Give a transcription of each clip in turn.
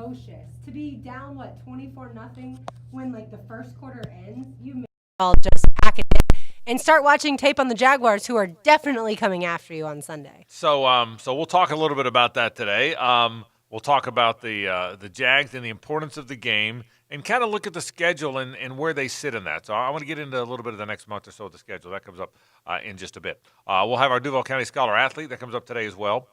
atrocious. To be down, 24-0 when, the first quarter ends, you may all just pack it in and start watching tape on the Jaguars, who are definitely coming after you on Sunday. So we'll talk a little bit about that today. We'll talk about the Jags and the importance of the game and kind of look at the schedule and where they sit in that. So I want to get into a little bit of the next month or so of the schedule. That comes up in just a bit. We'll have our Duval County Scholar Athlete. That comes up today as well.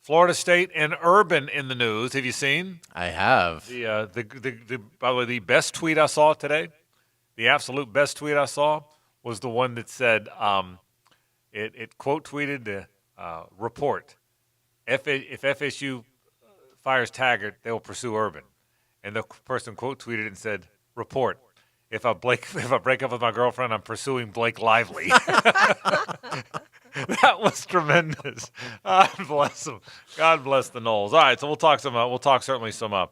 Florida State and Urban in the news. Have you seen? I have. By the way, the best tweet I saw today, the absolute best tweet I saw was the one that said, it quote tweeted the report. If FSU fires Taggart, they will pursue Urban. And the person quote tweeted and said, report. If I break up with my girlfriend, I'm pursuing Blake Lively. That was tremendous. God bless them. God bless the Noles. All right, so we'll talk certainly some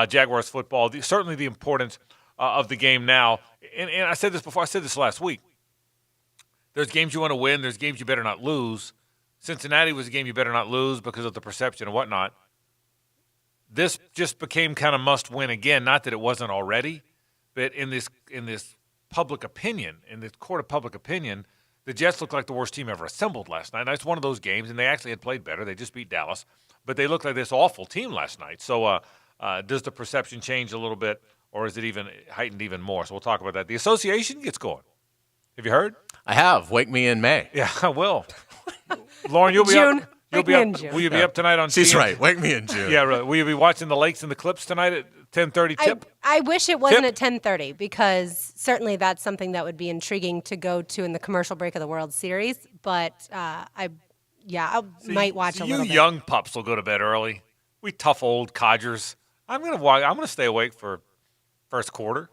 Jaguars football. Certainly the importance of the game now. And I said this before. I said this last week. There's games you want to win. There's games you better not lose. Cincinnati was a game you better not lose because of the perception and whatnot. This just became kind of must win again. Not that it wasn't already, but in this public opinion, in this court of public opinion, the Jets looked like the worst team ever assembled last night. That's one of those games, and they actually had played better. They just beat Dallas, but they looked like this awful team last night. So does the perception change a little bit, or is it even heightened even more? So we'll talk about that. The association gets going. Have you heard? I have. Wake me in May. Yeah, I will. Lauren, you'll be June. up. Will you be up tonight on She's TNT? right. Wake me in June. Yeah, really. Will you be watching the Lakes and the Clips tonight at 10:30 tip? I wish it wasn't at 10:30 because certainly that's something that would be intriguing to go to in the commercial break of the World Series. But I might watch a little bit. You young pups will go to bed early. We tough old codgers. I'm gonna stay awake for first quarter.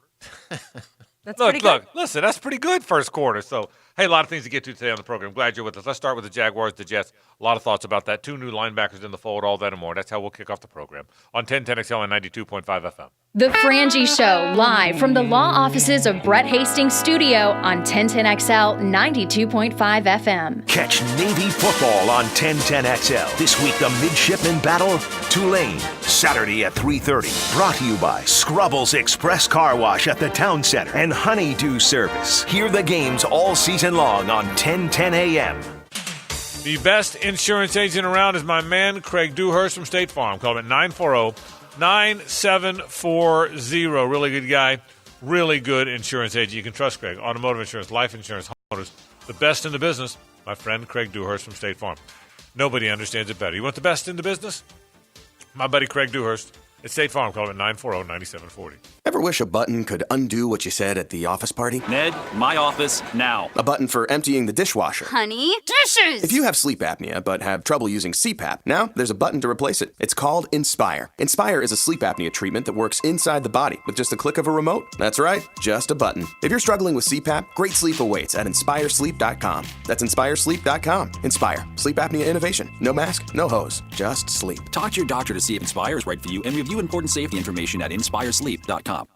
That's pretty good. Listen, that's pretty good first quarter. So, hey, a lot of things to get to today on the program. Glad you're with us. Let's start with the Jaguars, the Jets. A lot of thoughts about that. 2 new linebackers in the fold, all that and more. That's how we'll kick off the program on 1010XL and 92.5 FM. The Frangie Show, live from the law offices of Brett Hastings' studio on 1010XL 92.5 FM. Catch Navy football on 1010XL. This week, the Midshipman Battle, Tulane, Saturday at 3:30. Brought to you by Scrubbles Express Car Wash at the Town Center and Honeydew Service. Hear the games all season long on 1010 AM. The best insurance agent around is my man, Craig Dewhurst from State Farm. Call him at 940-9740. Really good guy. Really good insurance agent. You can trust Craig. Automotive insurance, life insurance, homeowners. The best in the business. My friend, Craig Dewhurst from State Farm. Nobody understands it better. You want the best in the business? My buddy, Craig Dewhurst. At State Farm, call him at 940-9740. Ever wish a button could undo what you said at the office party? Ned, my office now. A button for emptying the dishwasher. Honey, dishes! If you have sleep apnea but have trouble using CPAP, now there's a button to replace it. It's called Inspire. Inspire is a sleep apnea treatment that works inside the body with just a click of a remote. That's right, just a button. If you're struggling with CPAP, great sleep awaits at InspireSleep.com. That's InspireSleep.com. Inspire. Sleep apnea innovation. No mask, no hose, just sleep. Talk to your doctor to see if Inspire is right for you and review important safety information at InspireSleep.com.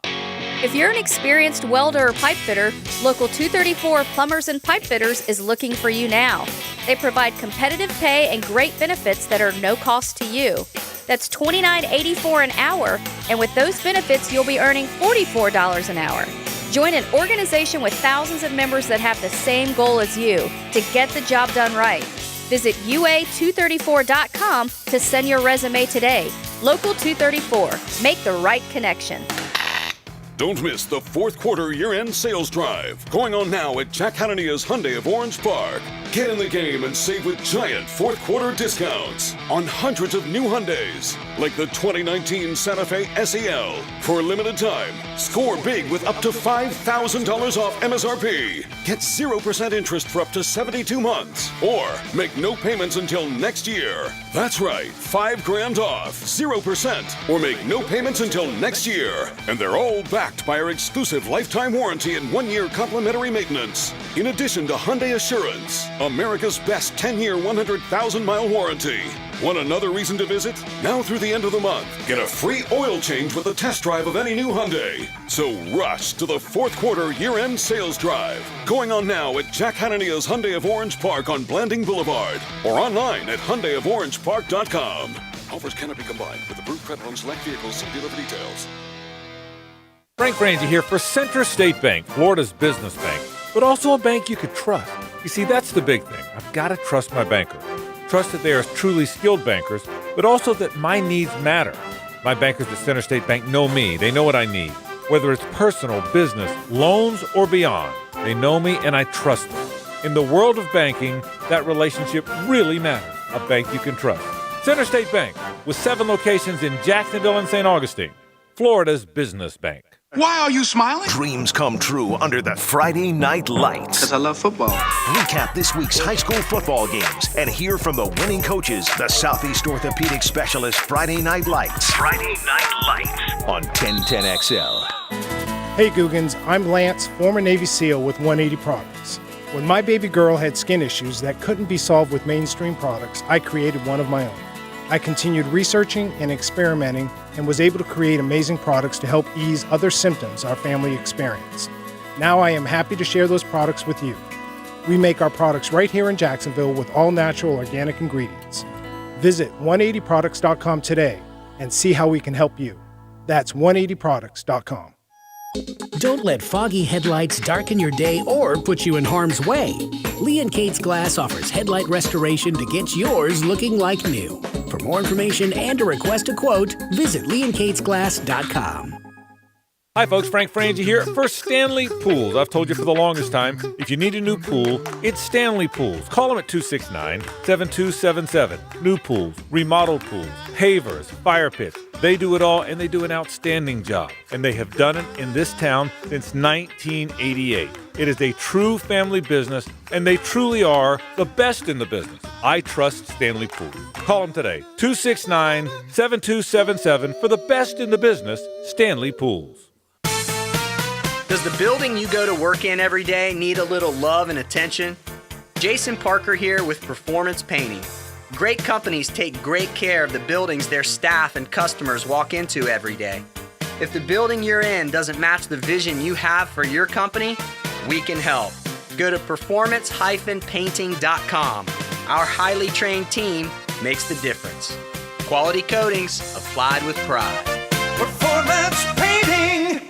If you're an experienced welder or pipe fitter, Local 234 Plumbers and Pipe Fitters is looking for you now. They provide competitive pay and great benefits that are no cost to you. That's $29.84 an hour, and with those benefits, you'll be earning $44 an hour. Join an organization with thousands of members that have the same goal as you, to get the job done right. Visit UA234.com to send your resume today. Local 234. Make the right connection. Don't miss the fourth quarter year-end sales drive going on now at Jack Hanania's Hyundai of Orange Park. Get in the game and save with giant fourth quarter discounts on hundreds of new Hyundais, like the 2019 Santa Fe SEL. For a limited time, score big with up to $5,000 off MSRP. Get 0% interest for up to 72 months, or make no payments until next year. That's right, $5,000 off, 0%, or make no payments until next year. And they're all backed by our exclusive lifetime warranty and 1-year complimentary maintenance. In addition to Hyundai Assurance, America's best 10-year, 100,000-mile warranty. Want another reason to visit? Now through the end of the month, get a free oil change with a test drive of any new Hyundai. So rush to the fourth quarter year-end sales drive. Going on now at Jack Hanania's Hyundai of Orange Park on Blanding Boulevard, or online at HyundaiofOrangePark.com. Offers cannot be combined with approved credit on select vehicles. See dealer for details. Frank Frangie here for Center State Bank, Florida's business bank, but also a bank you could trust. You see, that's the big thing. I've got to trust my bankers. Trust that they are truly skilled bankers, but also that my needs matter. My bankers at Center State Bank know me. They know what I need. Whether it's personal, business, loans, or beyond, they know me and I trust them. In the world of banking, that relationship really matters. A bank you can trust. Center State Bank, with 7 locations in Jacksonville and St. Augustine, Florida's business bank. Why are you smiling? Dreams come true under the Friday Night Lights. Because I love football. Recap this week's high school football games and hear from the winning coaches. The Southeast Orthopedic Specialist Friday Night Lights. Friday Night Lights on 1010XL. Hey Googans, I'm Lance, former Navy SEAL with 180 Products. When my baby girl had skin issues that couldn't be solved with mainstream products, I created one of my own. I continued researching and experimenting and was able to create amazing products to help ease other symptoms our family experienced. Now I am happy to share those products with you. We make our products right here in Jacksonville with all natural organic ingredients. Visit 180products.com today and see how we can help you. That's 180products.com. Don't let foggy headlights darken your day or put you in harm's way. Lee & Kate's Glass offers headlight restoration to get yours looking like new. For more information and to request a quote, visit leeandkatesglass.com. Hi folks, Frank Frangie here for Stanley Pools. I've told you for the longest time, if you need a new pool, it's Stanley Pools. Call them at 269-7277. New pools, remodeled pools, pavers, fire pits. They do it all, and they do an outstanding job. And they have done it in this town since 1988. It is a true family business, and they truly are the best in the business. I trust Stanley Pools. Call them today, 269-7277 for the best in the business, Stanley Pools. Does the building you go to work in every day need a little love and attention? Jason Parker here with Performance Painting. Great companies take great care of the buildings their staff and customers walk into every day. If the building you're in doesn't match the vision you have for your company, we can help. Go to performance-painting.com. Our highly trained team makes the difference. Quality coatings applied with pride. Performance Painting!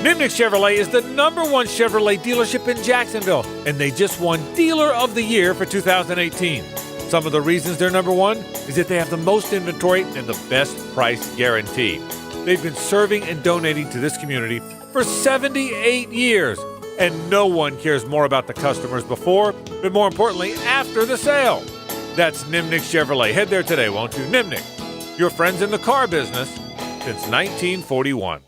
Nimnick Chevrolet is the #1 Chevrolet dealership in Jacksonville, and they just won Dealer of the Year for 2018. Some of the reasons they're #1 is that they have the most inventory and the best price guarantee. They've been serving and donating to this community for 78 years, and no one cares more about the customers before, but more importantly, after the sale. That's Nimnick Chevrolet. Head there today, won't you? Nimnick, your friends in the car business since 1941.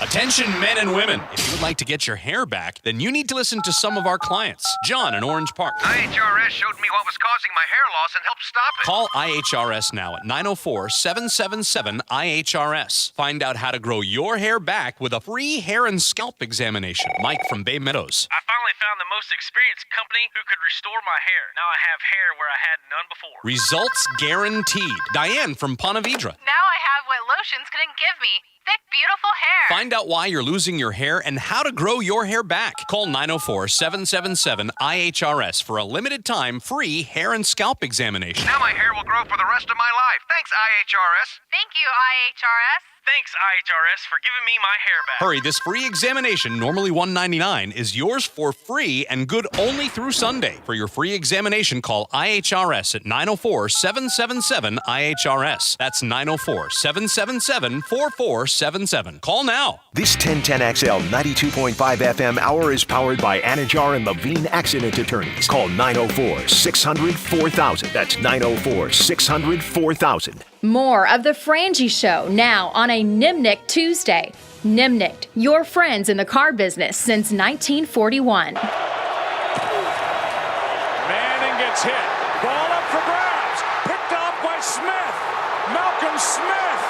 Attention men and women. If you would like to get your hair back, then you need to listen to some of our clients. John in Orange Park. IHRS showed me what was causing my hair loss and helped stop it. Call IHRS now at 904-777-IHRS. Find out how to grow your hair back with a free hair and scalp examination. Mike from Bay Meadows. I finally found the most experienced company who could restore my hair. Now I have hair where I had none before. Results guaranteed. Diane from Ponte Vedra. Now I have what lotions couldn't give me. Thick, beautiful hair. Find out why you're losing your hair and how to grow your hair back. Call 904-777-IHRS for a limited time free hair and scalp examination. Now my hair will grow for the rest of my life. Thanks, IHRS. Thank you, IHRS. Thanks, IHRS, for giving me my hair back. Hurry, this free examination, normally $199, is yours for free and good only through Sunday. For your free examination, call IHRS at 904-777-IHRS. That's 904-777-4477. Call now. This 1010XL 92.5 FM hour is powered by Anajar and Levine Accident Attorneys. Call 904-600-4000. That's 904-600-4000. More of The Frangie Show now on a Nimnick Tuesday. Nimnick, your friends in the car business since 1941. Manning gets hit. Ball up for grabs. Picked off by Smith. Malcolm Smith.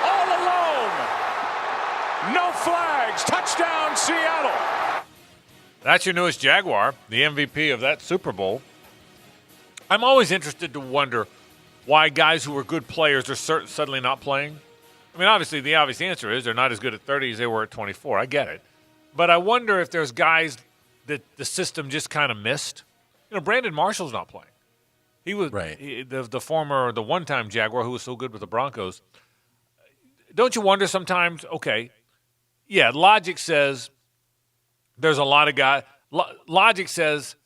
All alone. No flags. Touchdown, Seattle. That's your newest Jaguar, the MVP of that Super Bowl. I'm always interested to wonder why guys who were good players are suddenly not playing. I mean, obviously, the obvious answer is they're not as good at 30 as they were at 24. I get it. But I wonder if there's guys that the system just kind of missed. You know, Brandon Marshall's not playing. He was the one-time Jaguar who was so good with the Broncos. Don't you wonder sometimes, okay, yeah, logic says there's a lot of guys. Logic says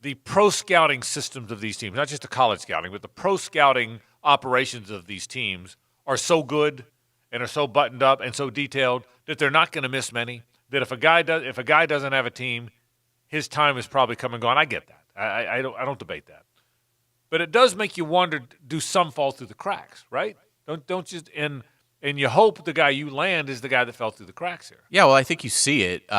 the pro scouting systems of these teams, not just the college scouting, but the pro scouting operations of these teams are so good and are so buttoned up and so detailed that they're not going to miss many. That if a guy doesn't have a team, his time is probably come and gone. I get that. I don't debate that. But it does make you wonder: do some fall through the cracks? Right? Don't just and you hope the guy you land is the guy that fell through the cracks here. Yeah, well, I think you see it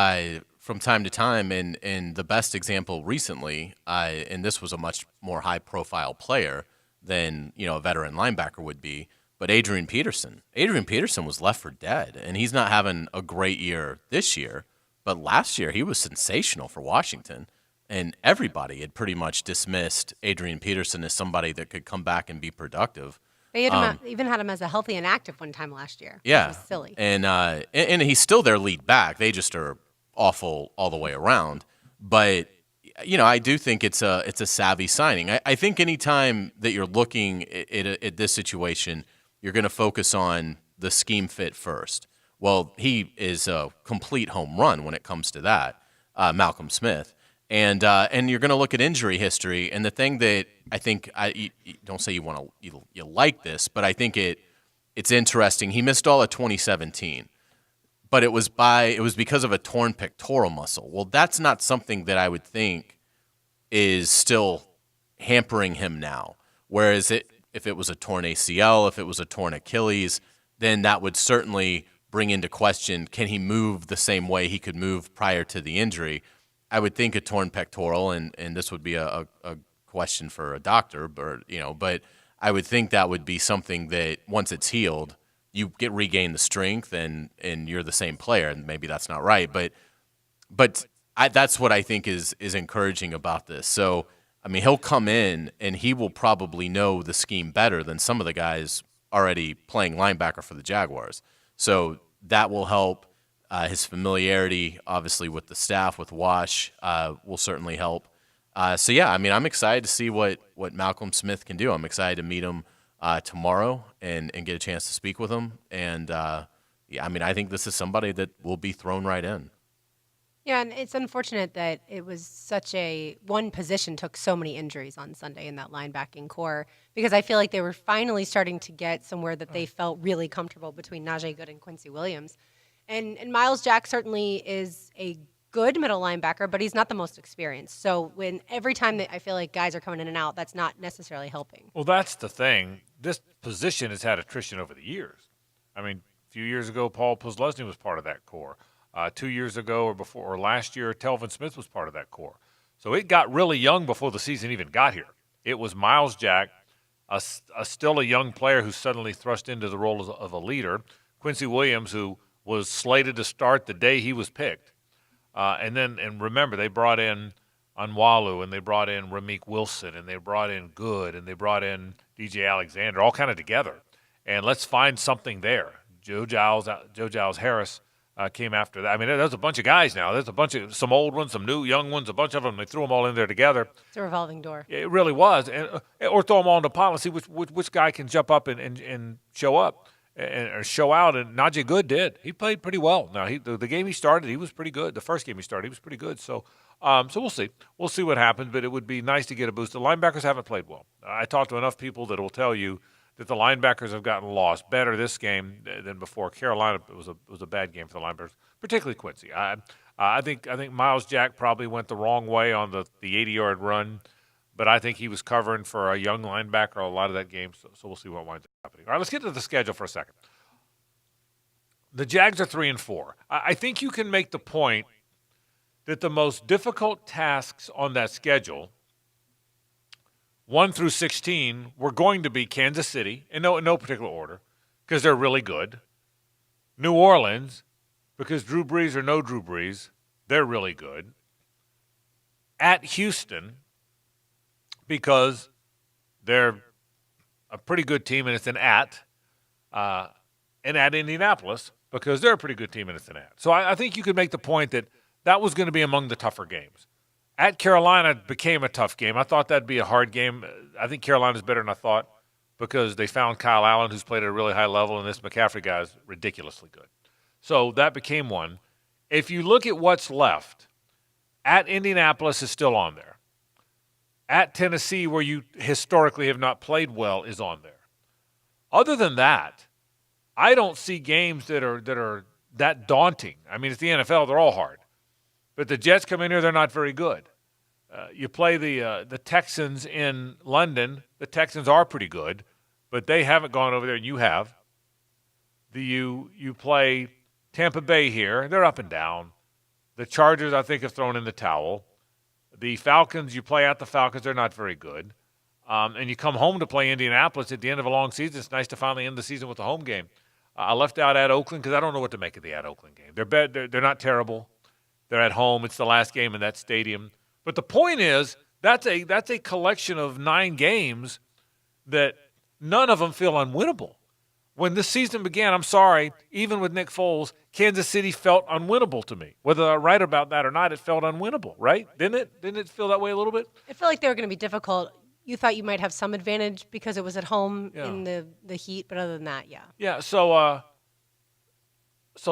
from time to time, and the best example recently, and this was a much more high-profile player than a veteran linebacker would be, but Adrian Peterson. Adrian Peterson was left for dead, and he's not having a great year this year, but last year he was sensational for Washington, and everybody had pretty much dismissed Adrian Peterson as somebody that could come back and be productive. They had even had him as a healthy and active one time last year. Yeah, which was silly. And he's still their lead back. They just are awful all the way around. But I do think it's a savvy signing. I think anytime that you're looking at this situation, you're going to focus on the scheme fit first. Well, he is a complete home run when it comes to that, Malcolm Smith. And you're going to look at injury history, and the thing that I think you don't say you like this, but I think it's interesting. He missed all of 2017, but it was because of a torn pectoral muscle. Well, that's not something that I would think is still hampering him now. Whereas if it was a torn ACL, if it was a torn Achilles, then that would certainly bring into question: can he move the same way he could move prior to the injury? I would think a torn pectoral, and this would be a question for a doctor, but I would think that would be something that once it's healed, you regain the strength and you're the same player. And maybe that's not right, but that's what I think is encouraging about this. So, I mean, he'll come in and he will probably know the scheme better than some of the guys already playing linebacker for the Jaguars. So that will help. His familiarity, obviously, with the staff, with Wash, will certainly help. So, yeah, I mean, I'm excited to see what Malcolm Smith can do. I'm excited to meet him tomorrow and get a chance to speak with him. And, yeah, I mean, I think this is somebody that will be thrown right in. Yeah, and it's unfortunate that it was one position took so many injuries on Sunday in that linebacking core, because I feel like they were finally starting to get somewhere that they felt really comfortable between Najee Good and Quincy Williams. And Miles Jack certainly is a good middle linebacker, but he's not the most experienced. So every time that I feel like guys are coming in and out, that's not necessarily helping. Well, that's the thing. This position has had attrition over the years. I mean, a few years ago, Paul Posluszny was part of that core. 2 years ago or last year, Telvin Smith was part of that core. So it got really young before the season even got here. It was Miles Jack, still a young player who suddenly thrust into the role of a leader. Quincy Williams, who was slated to start the day he was picked. And remember, they brought in Onwualu, and they brought in Ramik Wilson, and they brought in Good, and they brought in DJ Alexander, all kind of together. And let's find something there. Joe Giles Harris came after that. I mean, there's a bunch of guys now. There's some old ones, some new young ones, a bunch of them. They threw them all in there together. It's a revolving door. It really was. Or throw them all in the pot and see which guy can jump up and show up. Or show out, and Najee Good did. He played pretty well. Now, the game he started, he was pretty good. The first game he started, he was pretty good. So we'll see. We'll see what happens, but it would be nice to get a boost. The linebackers haven't played well. I talked to enough people that will tell you that the linebackers have gotten lost better this game than before. Carolina was a bad game for the linebackers, particularly Quincy. I think Miles Jack probably went the wrong way on the 80-yard run, but I think he was covering for a young linebacker a lot of that game, so we'll see what winds up happening. All right, let's get to the schedule for a second. The Jags are 3-4. I think you can make the point that the most difficult tasks on that schedule, 1 through 16, were going to be Kansas City, in no particular order, because they're really good. New Orleans, because Drew Brees or no Drew Brees, they're really good. At Houston, because they're a pretty good team and it's an and at Indianapolis, because they're a pretty good team and it's an at. So I think you could make the point that was going to be among the tougher games. At Carolina became a tough game. I thought that'd be a hard game. I think Carolina's better than I thought because they found Kyle Allen, who's played at a really high level, and this McCaffrey guy is ridiculously good. So that became one. If you look at what's left, at Indianapolis is still on there. At Tennessee, where you historically have not played well, is on there. Other than that, I don't see games that are that daunting. I mean, it's the NFL; they're all hard. But the Jets come in here; they're not very good. You play the Texans in London. The Texans are pretty good, but they haven't gone over there, and you have. You play Tampa Bay here; they're up and down. The Chargers, I think, have thrown in the towel. The Falcons, you play at the Falcons; they're not very good. And you come home to play Indianapolis at the end of a long season. It's nice to finally end the season with a home game. I left out at Oakland because I don't know what to make of the at Oakland game. They're not terrible. They're at home. It's the last game in that stadium. But the point is, that's a collection of 9 games that none of them feel unwinnable. When this season began, I'm sorry, even with Nick Foles, Kansas City felt unwinnable to me. Whether I'm right about that or not, it felt unwinnable, right? Didn't it feel that way a little bit? I feel like they were going to be difficult. You thought you might have some advantage because it was at home in the heat, but other than that, yeah. Yeah, so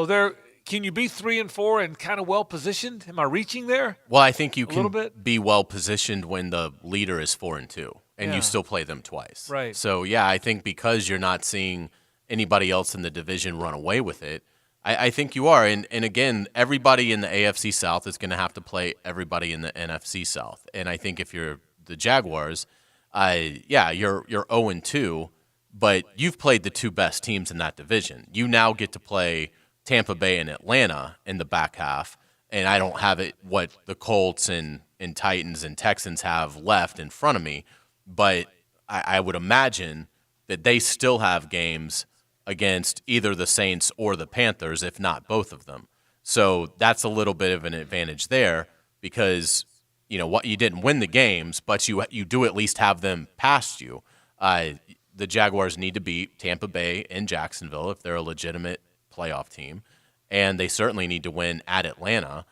there. Can you be 3-4 and kind of well positioned? Am I reaching there? Well, I think you can be well positioned when the leader is 4-2 and you still play them twice. Right. So yeah, I think because you're not seeing anybody else in the division run away with it, I think you are. And again, everybody in the AFC South is going to have to play everybody in the NFC South. And I think if you're the Jaguars, you're 0-2, but you've played the 2 best teams in that division. You now get to play Tampa Bay and Atlanta in the back half, and I don't have it what the Colts and Titans and Texans have left in front of me, but I would imagine that they still have games against either the Saints or the Panthers, if not both of them. So that's a little bit of an advantage there because what you didn't win the games, but you do at least have them past you. The Jaguars need to beat Tampa Bay and Jacksonville if they're a legitimate playoff team, and they certainly need to win at Atlanta.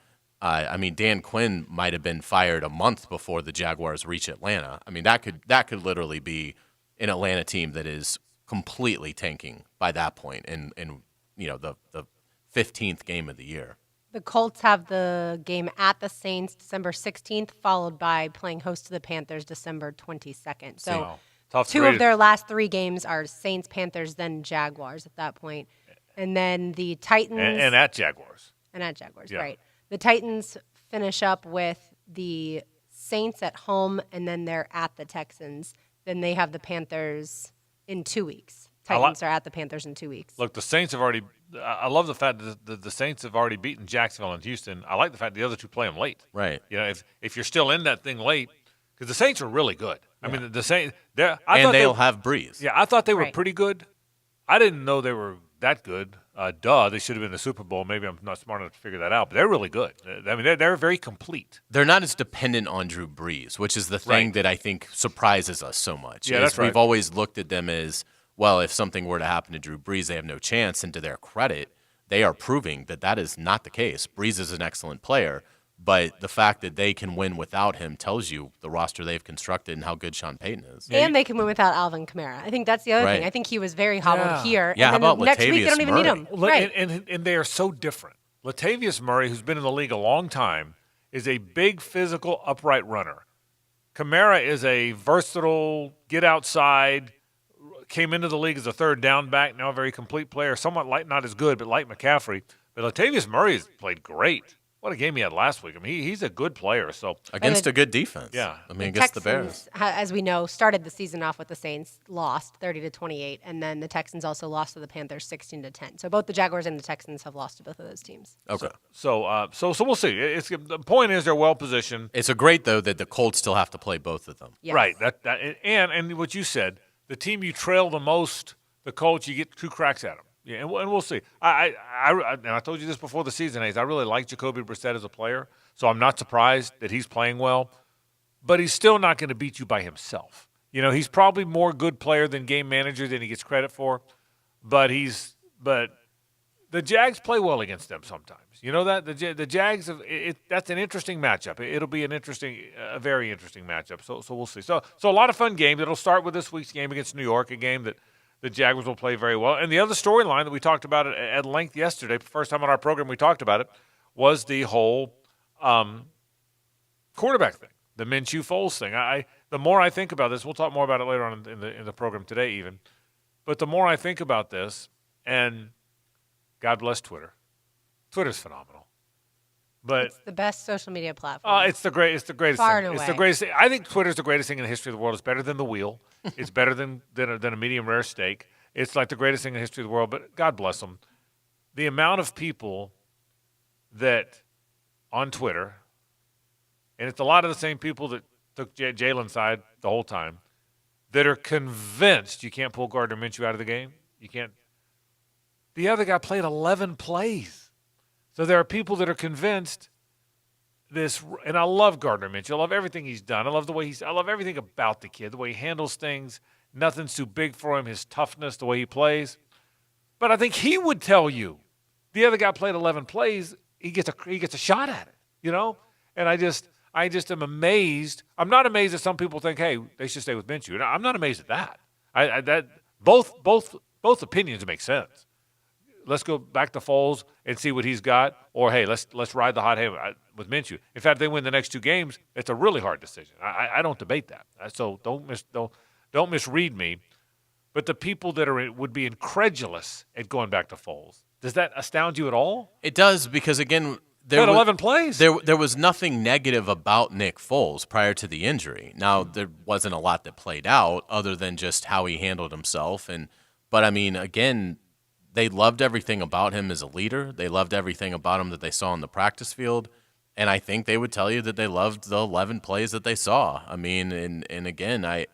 I mean, Dan Quinn might have been fired a month before the Jaguars reach Atlanta. I mean, that could literally be an Atlanta team that is completely tanking by that point in the 15th game of the year. The Colts have the game at the Saints December 16th, followed by playing host to the Panthers December 22nd. So two of their last 3 games are Saints, Panthers, then Jaguars at that point. And then the Titans. And at Jaguars. And at Jaguars, right. The Titans finish up with the Saints at home, and then they're at the Texans. Then they have the Panthers in 2 weeks. Titans are at the Panthers in 2 weeks. Look, the Saints have already – I love the fact that the Saints have already beaten Jacksonville and Houston. I like the fact the other 2 play them late. Right. If you're still in that thing late – because the Saints are really good. I mean, the Saints – they'll have Breeze. Yeah, I thought they were pretty good. I didn't know they were that good. They should have been in the Super Bowl. Maybe I'm not smart enough to figure that out, but they're really good. I mean, they're very complete. They're not as dependent on Drew Brees, which is the thing that I think surprises us so much. Yeah, that's right. We've always looked at them as, well, if something were to happen to Drew Brees, they have no chance. And to their credit, they are proving that is not the case. Brees is an excellent player, but the fact that they can win without him tells you the roster they've constructed and how good Sean Payton is. And they can win without Alvin Kamara. I think that's the other thing. I think he was very hobbled here. Yeah, and how then about next Latavius week they don't even Murray? need him. Right. And they are so different. Latavius Murray, who's been in the league a long time, is a big, physical, upright runner. Kamara is a versatile, get outside, came into the league as a third down back, now a very complete player, somewhat like, not as good, but like McCaffrey. But Latavius Murray has played great. What a game he had last week. I mean, he's a good player. So against a good defense. Yeah. I mean, against the Bears. As we know, started the season off with the Saints, lost 30-28, and then the Texans also lost to the Panthers 16-10. So both the Jaguars and the Texans have lost to both of those teams. Okay. So we'll see. The point is they're well positioned. It's great though that the Colts still have to play both of them. Yes. Right. And what you said, the team you trail the most, the Colts, you get 2 cracks at them. Yeah, and we'll see. And I told you this before the season, Hayes. I really like Jacoby Brissett as a player, so I'm not surprised that he's playing well. But he's still not going to beat you by himself. He's probably more good player than game manager than he gets credit for. But the Jags play well against them sometimes. You know that the Jags that's an interesting matchup. It'll be a very interesting matchup. So we'll see. So a lot of fun games. It'll start with this week's game against New York, a game that the Jaguars will play very well. And the other storyline that we talked about at length yesterday, first time on our program we talked about it, was the whole quarterback thing, the Minshew-Foles thing. The more I think about this, we'll talk more about it later on in the program today even. But the more I think about this, and God bless Twitter. Twitter's phenomenal. But it's the best social media platform. It's the greatest Far thing. and It's away. the greatest thing. I think Twitter's the greatest thing in the history of the world. It's better than the wheel. It's better than a medium rare steak. It's like the greatest thing in the history of the world. But God bless them. The amount of people that on Twitter, and it's a lot of the same people that took Jalen's side the whole time, that are convinced you can't pull Gardner Minshew out of the game. You can't. The other guy played 11 plays. So there are people that are convinced this, and I love Gardner Minshew. I love everything he's done. I love everything about the kid, the way he handles things. Nothing's too big for him, his toughness, the way he plays. But I think he would tell you, the other guy played 11 plays, he gets a shot at it, you know? And I just am amazed. I'm not amazed that some people think, hey, they should stay with Minshew. And I'm not amazed at that. Both opinions make sense. Let's go back to Foles and see what he's got, or hey, let's ride the hot hand with Minshew. In fact, if they win the next two games, it's a really hard decision. I don't debate that. So don't misread me. But the people that would be incredulous at going back to Foles, does that astound you at all? It does, because again, there were 11 plays. There was nothing negative about Nick Foles prior to the injury. Now, there wasn't a lot that played out other than just how he handled himself. But I mean, again, they loved everything about him as a leader. They loved everything about him that they saw on the practice field. And I think they would tell you that they loved the 11 plays that they saw. I mean, and again,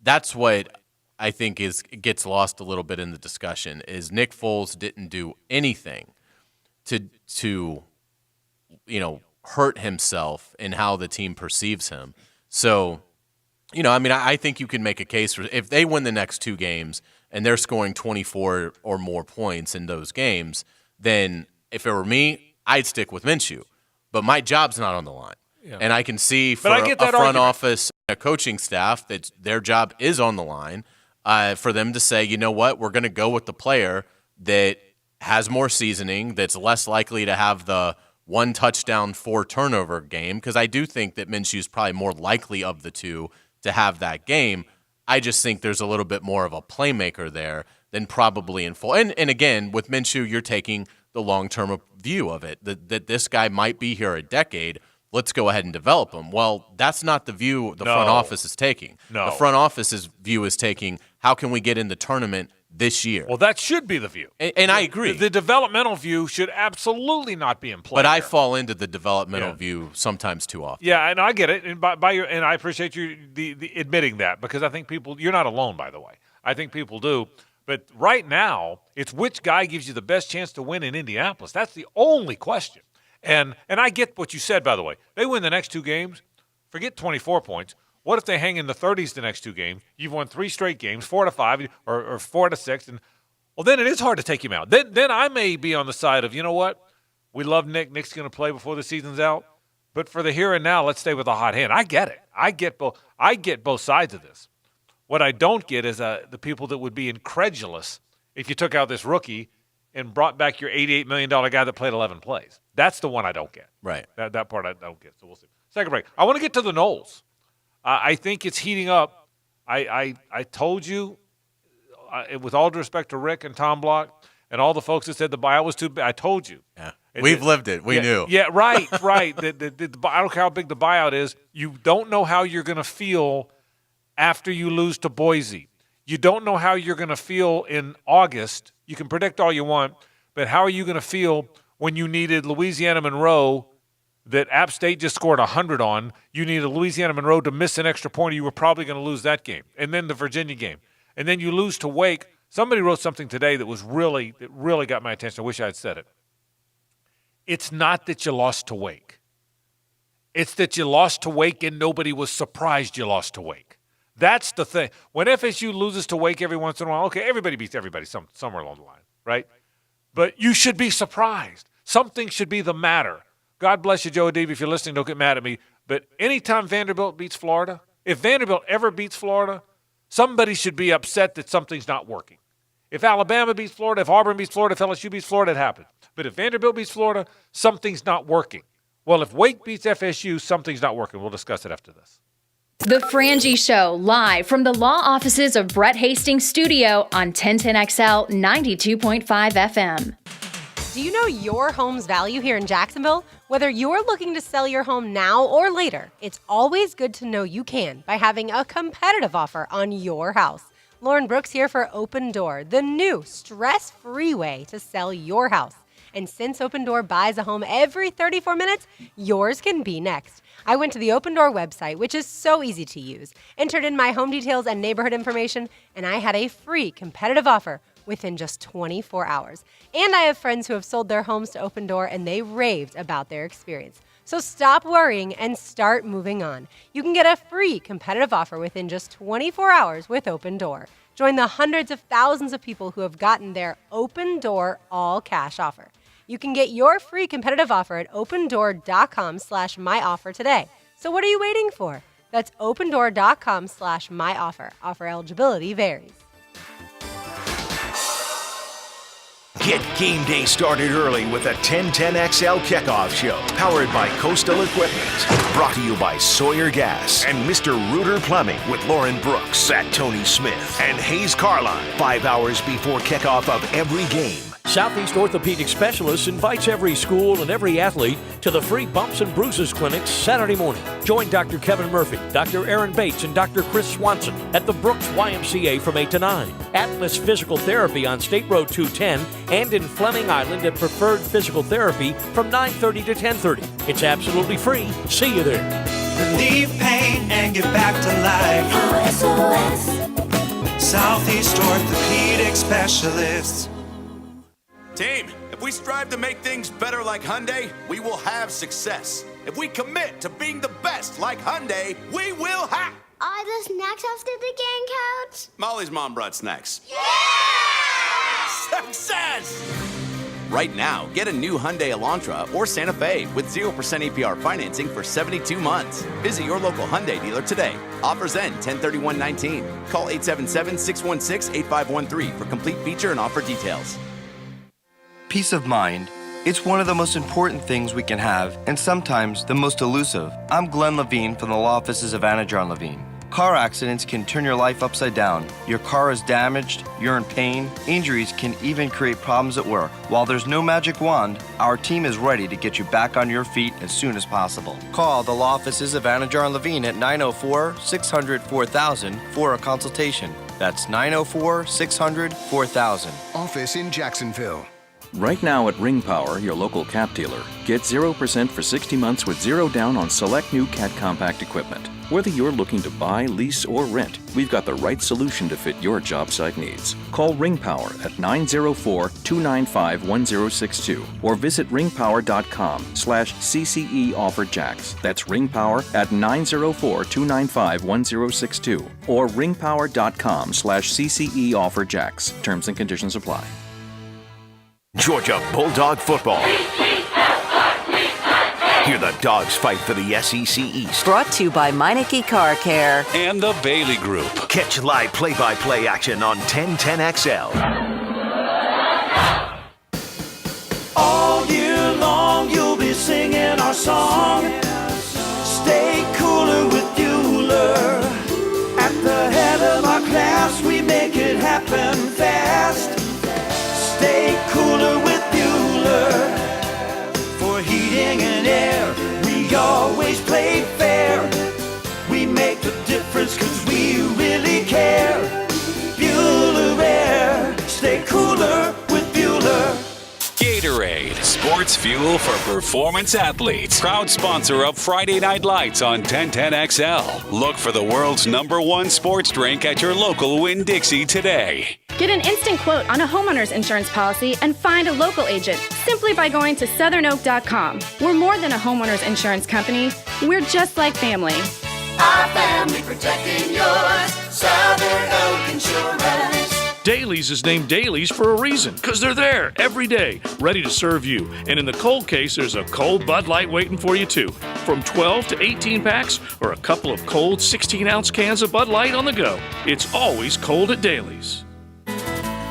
that's what I think gets lost a little bit in the discussion, is Nick Foles didn't do anything to hurt himself in how the team perceives him. So, I mean, I think you can make a case for, if they win the next two games and they're scoring 24 or more points in those games, then if it were me, I'd stick with Minshew. But my job's not on the line. Yeah. And I can see for a front office, a coaching staff, that their job is on the line, for them to say, you know what, we're going to go with the player that has more seasoning, that's less likely to have the 1 touchdown, 4 turnover game, because I do think that Minshew's probably more likely of the two to have that game. I just think there's a little bit more of a playmaker there than probably in full. And again, with Minshew, you're taking the long-term view of it, that this guy might be here a decade. Let's go ahead and develop him. Well, that's not the view the front office is taking. No. The front office's view is taking, how can we get in the tournament this year? Well, that should be the view. And I agree. The developmental view should absolutely not be in play. But I fall into the developmental view sometimes too often. Yeah, and I get it. And and I appreciate you the admitting that, because I think you're not alone, by the way. I think people do. But right now, it's which guy gives you the best chance to win in Indianapolis. That's the only question. And I get what you said, by the way. They win the next two games, forget 24 points. What if they hang in the 30s the next two games? You've won 3 straight games, 4 to 5 or 4 to 6. And well, then it is hard to take him out. Then I may be on the side of, you know what? We love Nick. Nick's going to play before the season's out. But for the here and now, let's stay with a hot hand. I get it. I get both sides of this. What I don't get is the people that would be incredulous if you took out this rookie and brought back your $88 million guy that played 11 plays. That's the one I don't get. Right. That part I don't get. So we'll see. Second break. I want to get to the Knowles. I think it's heating up. I told you, with all due respect to Rick and Tom Block and all the folks that said the buyout was too big, I told you. Yeah. We've lived it. We knew. Yeah, right. I don't care how big the buyout is. You don't know how you're going to feel after you lose to Boise. You don't know how you're going to feel in August. You can predict all you want, but how are you going to feel when you needed Louisiana Monroe that App State just scored 100 on? You needed Louisiana Monroe to miss an extra point, or you were probably going to lose that game. And then the Virginia game. And then you lose to Wake. Somebody wrote something today that really got my attention. I wish I had said it. It's not that you lost to Wake. It's that you lost to Wake and nobody was surprised you lost to Wake. That's the thing. When FSU loses to Wake every once in a while, okay, everybody beats everybody somewhere along the line, right? but you should be surprised. Something should be the matter. God bless you, Joe Adebe. If you're listening, don't get mad at me. But anytime Vanderbilt beats Florida, if Vanderbilt ever beats Florida, somebody should be upset that something's not working. If Alabama beats Florida, if Auburn beats Florida, if LSU beats Florida, it happens. But if Vanderbilt beats Florida, something's not working. Well, if Wake beats FSU, something's not working. We'll discuss it after this. The Frangie Show, live from the law offices of Brett Hastings' studio on 1010XL 92.5 FM. Do you know your home's value here in Jacksonville? Whether you're looking to sell your home now or later, it's always good to know you can by having a competitive offer on your house. Lauren Brooks here for Open Door, the new stress-free way to sell your house. And since Open Door buys a home every 34 minutes, yours can be next. I went to the Open Door website, which is so easy to use, entered in my home details and neighborhood information, and I had a free competitive offer within just 24 hours. And I have friends who have sold their homes to Open Door, and they raved about their experience. So stop worrying and start moving on. You can get a free competitive offer within just 24 hours with Open Door. Join the hundreds of thousands of people who have gotten their Open Door all-cash offer. You can get your free competitive offer at opendoor.com/myoffer today. So what are you waiting for? That's opendoor.com/myoffer. Offer eligibility varies. Get game day started early with a 1010XL kickoff show, powered by Coastal Equipment. Brought to you by Sawyer Gas and Mr. Reuter Plumbing with Lauren Brooks at Tony Smith and Hayes Carline, 5 hours before kickoff of every game. Southeast Orthopedic Specialists invites every school and every athlete to the free Bumps and Bruises Clinic Saturday morning. Join Dr. Kevin Murphy, Dr. Aaron Bates, and Dr. Chris Swanson at the Brooks YMCA from 8 to 9. Atlas Physical Therapy on State Road 210 and in Fleming Island at Preferred Physical Therapy from 9:30 to 10:30. It's absolutely free. See you there. Relieve pain and get back to life. SOS. Southeast Orthopedic Specialists. Team, if we strive to make things better like Hyundai, we will have success. If we commit to being the best like Hyundai, we will have... Are the snacks after the game, Coach? Molly's mom brought snacks. Yeah! Success! Right now, get a new Hyundai Elantra or Santa Fe with 0% APR financing for 72 months. Visit your local Hyundai dealer today. Offers end 10/31/19. Call 877-616-8513 for complete feature and offer details. Peace of mind. It's one of the most important things we can have, and sometimes the most elusive. I'm Glenn Levine from the law offices of Anajar and Levine. Car accidents can turn your life upside down. Your car is damaged, you're in pain, injuries can even create problems at work. While there's no magic wand, our team is ready to get you back on your feet as soon as possible. Call the law offices of Anajar and Levine at 904-600-4000 for a consultation. That's 904-600-4000. Office in Jacksonville. Right now at Ring Power, your local Cat dealer, get 0% for 60 months with zero down on select new Cat compact equipment. Whether you're looking to buy, lease, or rent, we've got the right solution to fit your job site needs. Call Ring Power at 904-295-1062 or visit ringpower.com/CCE offer Jacks. That's Ring Power at 904-295-1062 or ringpower.com/CCE offer Jacks. Terms and conditions apply. Georgia Bulldog football. Hear the Dogs fight for the SEC East. Brought to you by Meineke Car Care and the Bailey Group. Catch live play-by-play action on 1010XL. All year long you'll be singing our song. Stay cooler with Bueller. At the head of our class, we make it happen fast. Stay cooler with Bueller. For heating and air, we always play fair. We make the difference because we really care. Bueller Air. Stay cooler with Bueller. Gatorade, sports fuel for performance athletes. Proud sponsor of Friday Night Lights on 1010XL. Look for the world's #1 sports drink at your local Winn-Dixie today. Get an instant quote on a homeowner's insurance policy and find a local agent simply by going to southernoak.com. We're more than a homeowner's insurance company. We're just like family. Our family protecting yours. Southern Oak Insurance. Dailies is named Dailies for a reason, because they're there every day, ready to serve you. And in the cold case, there's a cold Bud Light waiting for you, too. From 12 to 18 packs, or a couple of cold 16-ounce cans of Bud Light on the go. It's always cold at Dailies.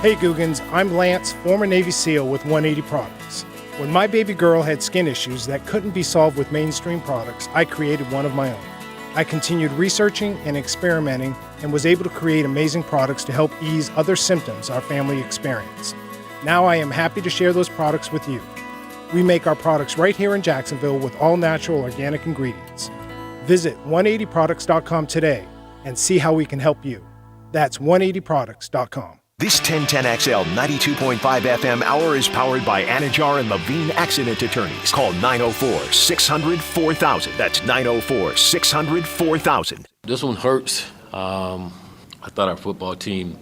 Hey Googans, I'm Lance, former Navy SEAL with 180 Products. When my baby girl had skin issues that couldn't be solved with mainstream products, I created one of my own. I continued researching and experimenting and was able to create amazing products to help ease other symptoms our family experienced. Now I am happy to share those products with you. We make our products right here in Jacksonville with all natural organic ingredients. Visit 180products.com today and see how we can help you. That's 180products.com. This 1010XL 92.5 FM hour is powered by Anajar and Levine Accident Attorneys. Call 904-600-4000. That's 904-600-4000. This one hurts. I thought our football team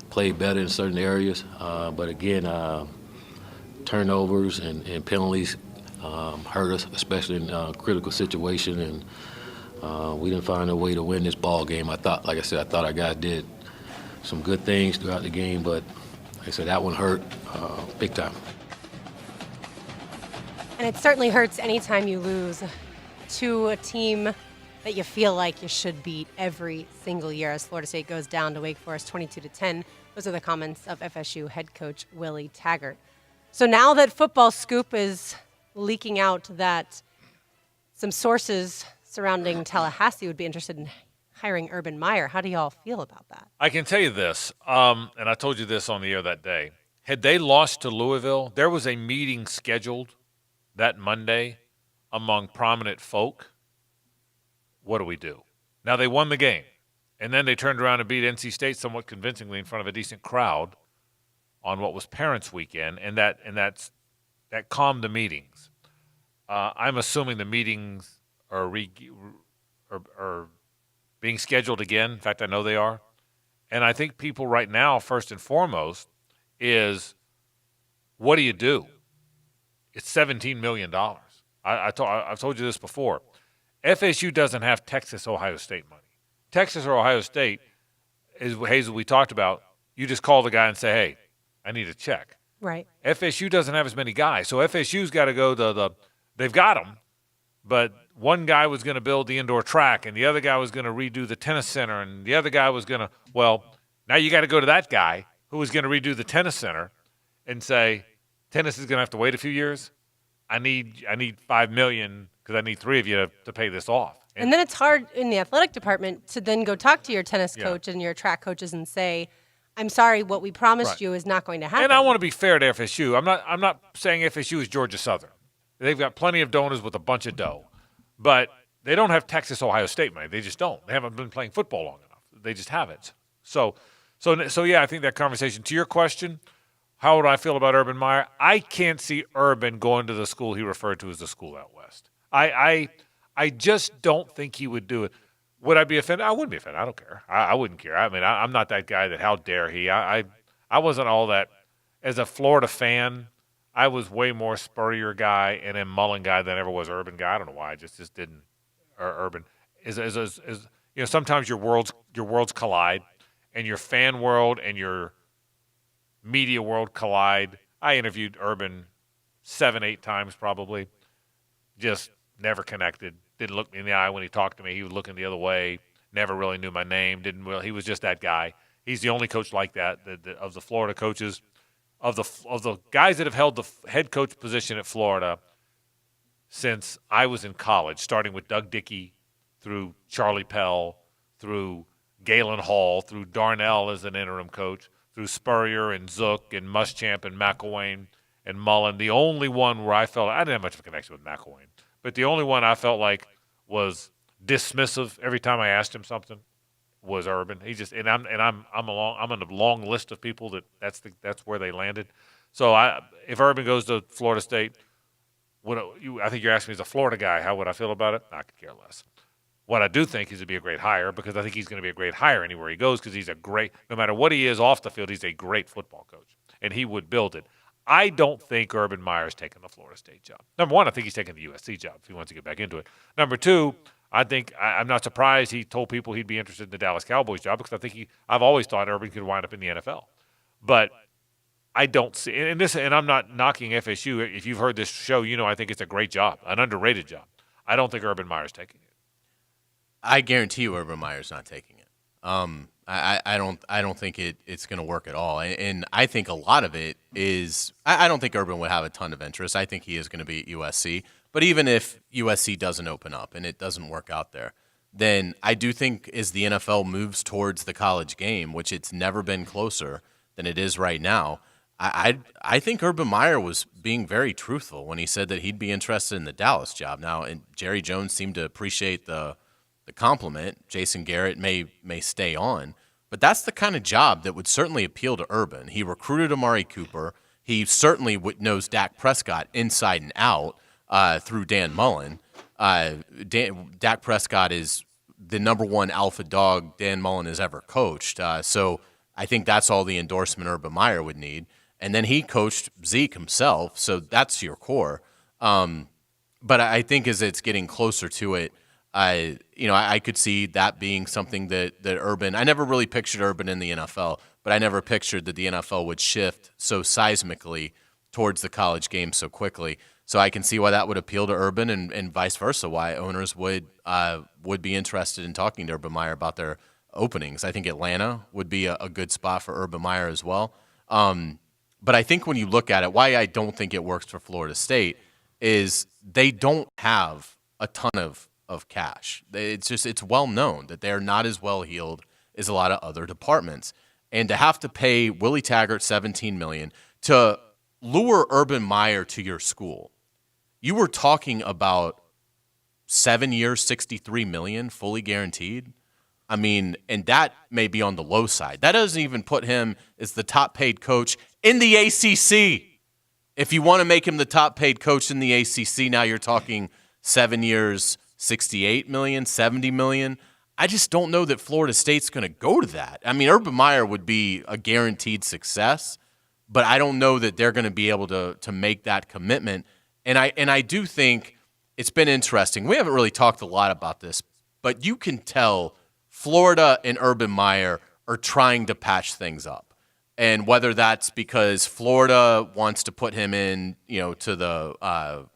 played better in certain areas, but again, turnovers and penalties hurt us, especially in a critical situation, and we didn't find a way to win this ball game. I thought our guys did some good things throughout the game, but like I said, that one hurt big time. And it certainly hurts anytime you lose to a team that you feel like you should beat every single year as Florida State goes down to Wake Forest 22-10. Those are the comments of FSU head coach Willie Taggart. So now that Football Scoop is leaking out that some sources surrounding Tallahassee would be interested in hiring Urban Meyer, how do y'all feel about that? I can tell you this, and I told you this on the air that day. Had they lost to Louisville, there was a meeting scheduled that Monday among prominent folk. What do we do? Now, they won the game, and then they turned around and beat NC State somewhat convincingly in front of a decent crowd on what was Parents' Weekend, and that calmed the meetings. I'm assuming the meetings are being scheduled again. In fact, I know they are. And I think people right now, first and foremost, is what do you do? It's $17 million. I've told you this before. FSU doesn't have Texas, Ohio State money. Texas or Ohio State, is Hazel, we talked about, you just call the guy and say, hey, I need a check. Right. FSU doesn't have as many guys. So FSU's got to go they've got them, but one guy was going to build the indoor track, and the other guy was going to redo the tennis center, and the other guy was going to, well, now you got to go to that guy who was going to redo the tennis center and say, tennis is going to have to wait a few years. I need $5 million because I need three of you to pay this off. And then it's hard in the athletic department to then go talk to your tennis coach and your track coaches and say, I'm sorry, what we promised you is not going to happen. And I want to be fair to FSU. I'm not saying FSU is Georgia Southern. They've got plenty of donors with a bunch of dough. But they don't have Texas, Ohio State money. They just don't. They haven't been playing football long enough. They just haven't. So yeah, I think that conversation. To your question, how would I feel about Urban Meyer? I can't see Urban going to the school he referred to as the school out west. I just don't think he would do it. Would I be offended? I wouldn't be offended. I don't care. I wouldn't care. I mean, I'm not that guy that how dare he. I wasn't all that. As a Florida fan, I was way more Spurrier guy and a Mullen guy than ever was Urban guy. I don't know why. I just didn't. Or Urban is sometimes your worlds collide, and your fan world and your media world collide. I interviewed Urban 7-8 times probably. Just never connected. Didn't look me in the eye when he talked to me. He was looking the other way. Never really knew my name. He was just that guy. He's the only coach like that of the Florida coaches. Of the guys that have held the head coach position at Florida since I was in college, starting with Doug Dickey, through Charlie Pell, through Galen Hall, through Darnell as an interim coach, through Spurrier and Zook and Muschamp and McElwain and Mullen. The only one where I didn't have much of a connection with McElwain, but the only one I felt like was dismissive every time I asked him something was Urban. He just I'm on a long list of people that's where they landed. So if Urban goes to Florida State, I think you're asking me as a Florida guy, how would I feel about it? I could care less. What I do think is to be a great hire, because I think he's going to be a great hire anywhere he goes, because he's no matter what he is off the field, he's a great football coach, and he would build it. I don't think Urban Meyer's taking the Florida State job. Number one, I think he's taking the USC job if he wants to get back into it. Number two, I'm not surprised he told people he'd be interested in the Dallas Cowboys job because I've always thought Urban could wind up in the NFL. But I don't see, and I'm not knocking FSU. If you've heard this show, I think it's a great job, an underrated job. I don't think Urban Meyer's taking it. I guarantee you Urban Meyer's not taking it. I don't think it's going to work at all. And I think a lot of it is I don't think Urban would have a ton of interest. I think he is going to be at USC. But even if USC doesn't open up and it doesn't work out there, then I do think as the NFL moves towards the college game, which it's never been closer than it is right now, I think Urban Meyer was being very truthful when he said that he'd be interested in the Dallas job. Now, and Jerry Jones seemed to appreciate the compliment. Jason Garrett may stay on, but that's the kind of job that would certainly appeal to Urban. He recruited Amari Cooper. He certainly knows Dak Prescott inside and out through Dan Mullen. Dak Prescott is the number one alpha dog Dan Mullen has ever coached. So I think that's all the endorsement Urban Meyer would need. And then he coached Zeke himself, so that's your core. But I think as it's getting closer to it, I could see that being something that Urban – I never really pictured Urban in the NFL, but I never pictured that the NFL would shift so seismically towards the college game so quickly. So I can see why that would appeal to Urban and vice versa, why owners would be interested in talking to Urban Meyer about their openings. I think Atlanta would be a good spot for Urban Meyer as well. But I think when you look at it, why I don't think it works for Florida State is they don't have a ton of cash. It's well known that they're not as well heeled as a lot of other departments. And to have to pay Willie Taggart $17 million to lure Urban Meyer to your school, you were talking about 7 years, $63 million, fully guaranteed. I mean, and that may be on the low side. That doesn't even put him as the top paid coach in the ACC. If you want to make him the top paid coach in the ACC, now you're talking 7 years, $68 million, $70 million. I just don't know that Florida State's going to go to that. I mean, Urban Meyer would be a guaranteed success, but I don't know that they're going to be able to make that commitment. And I do think it's been interesting. We haven't really talked a lot about this, but you can tell Florida and Urban Meyer are trying to patch things up. And whether that's because Florida wants to put him in, to the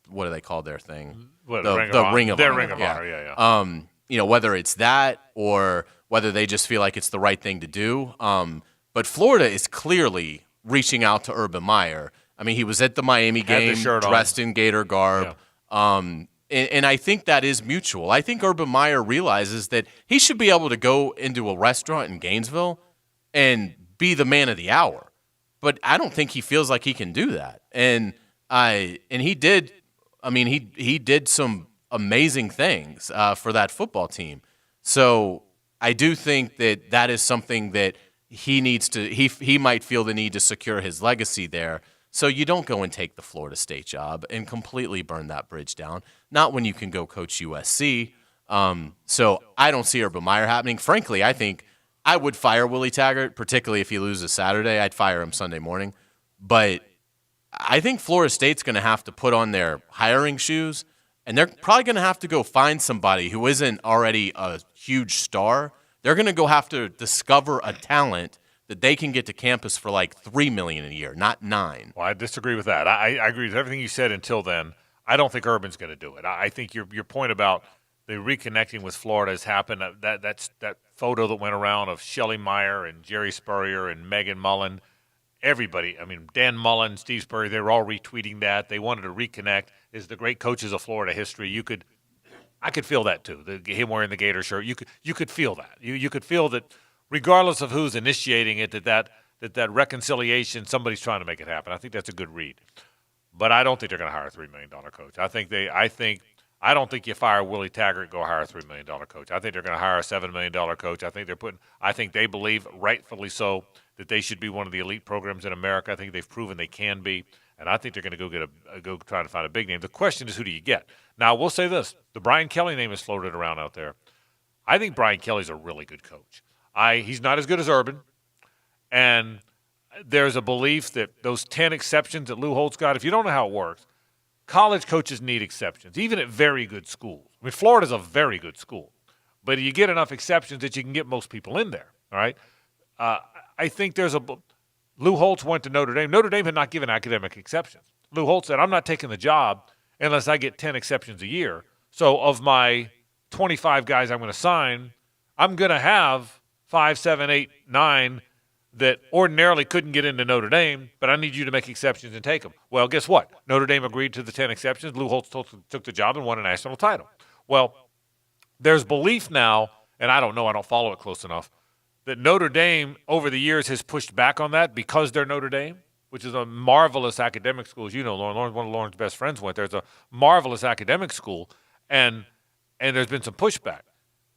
what do they call their thing? The Ring of Honor. Yeah. Whether it's that or whether they just feel like it's the right thing to do. But Florida is clearly reaching out to Urban Meyer. I mean, he was at the Miami game dressed in Gator garb. Yeah. And I think that is mutual. I think Urban Meyer realizes that he should be able to go into a restaurant in Gainesville and be the man of the hour. But I don't think he feels like he can do that. And he did. I mean, he did some amazing things for that football team. So I do think that is something that he needs to. He might feel the need to secure his legacy there. So you don't go and take the Florida State job and completely burn that bridge down. Not when you can go coach USC. So I don't see Urban Meyer happening. Frankly, I think I would fire Willie Taggart, particularly if he loses Saturday. I'd fire him Sunday morning. But I think Florida State's going to have to put on their hiring shoes, and they're probably going to have to go find somebody who isn't already a huge star. They're going to go have to discover a talent that they can get to campus for like $3 million a year, not $9 million. Well, I disagree with that. I agree with everything you said until then. I don't think Urban's going to do it. I think your point about the reconnecting with Florida has happened. That photo that went around of Shelley Meyer and Jerry Spurrier and Megan Mullen, everybody, I mean, Dan Mullen, Steve Spurrier, they were all retweeting that. They wanted to reconnect. As the great coaches of Florida history, I could feel that too. Him wearing the Gator shirt, you could feel that. You could feel that. Regardless of who's initiating it, that reconciliation, somebody's trying to make it happen. I think that's a good read. But I don't think they're going to hire a $3 million coach. I don't think you fire Willie Taggart and go hire a $3 million coach. I think they're going to hire a $7 million coach. I think they believe, rightfully so, that they should be one of the elite programs in America. I think they've proven they can be. And I think they're going to go try to find a big name. The question is, who do you get? Now, we'll say this. The Brian Kelly name is floated around out there. I think Brian Kelly's a really good coach. He's not as good as Urban, and there's a belief that those 10 exceptions that Lou Holtz got, if you don't know how it works, college coaches need exceptions, even at very good schools. I mean, Florida's a very good school, but you get enough exceptions that you can get most people in there, all right? I think there's Lou Holtz went to Notre Dame. Notre Dame had not given academic exceptions. Lou Holtz said, I'm not taking the job unless I get 10 exceptions a year. So of my 25 guys I'm going to sign, I'm going to have 5, 7, 8, 9 that ordinarily couldn't get into Notre Dame, but I need you to make exceptions and take them. Well, guess what? Notre Dame agreed to the 10 exceptions. Lou Holtz took the job and won a national title. Well, there's belief now, and I don't know, I don't follow it close enough, that Notre Dame over the years has pushed back on that because they're Notre Dame, which is a marvelous academic school. As you know, Lauren, one of Lauren's best friends went there. It's a marvelous academic school, and there's been some pushback.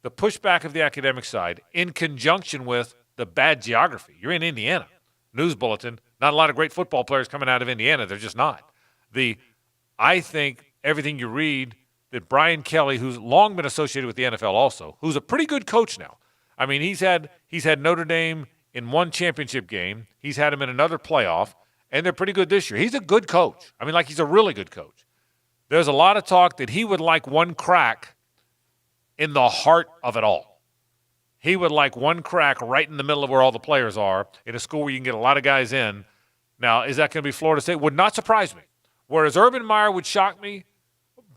The pushback of the academic side in conjunction with the bad geography. You're in Indiana. News bulletin, not a lot of great football players coming out of Indiana. They're just not. I think everything you read that Brian Kelly, who's long been associated with the NFL also, who's a pretty good coach now. I mean, he's had Notre Dame in one championship game. He's had him in another playoff, and they're pretty good this year. He's a good coach. I mean, like he's a really good coach. There's a lot of talk that he would like one crack in the heart of it all. He would like one crack right in the middle of where all the players are in a school where you can get a lot of guys in. Now, is that going to be Florida State? Would not surprise me. Whereas Urban Meyer would shock me,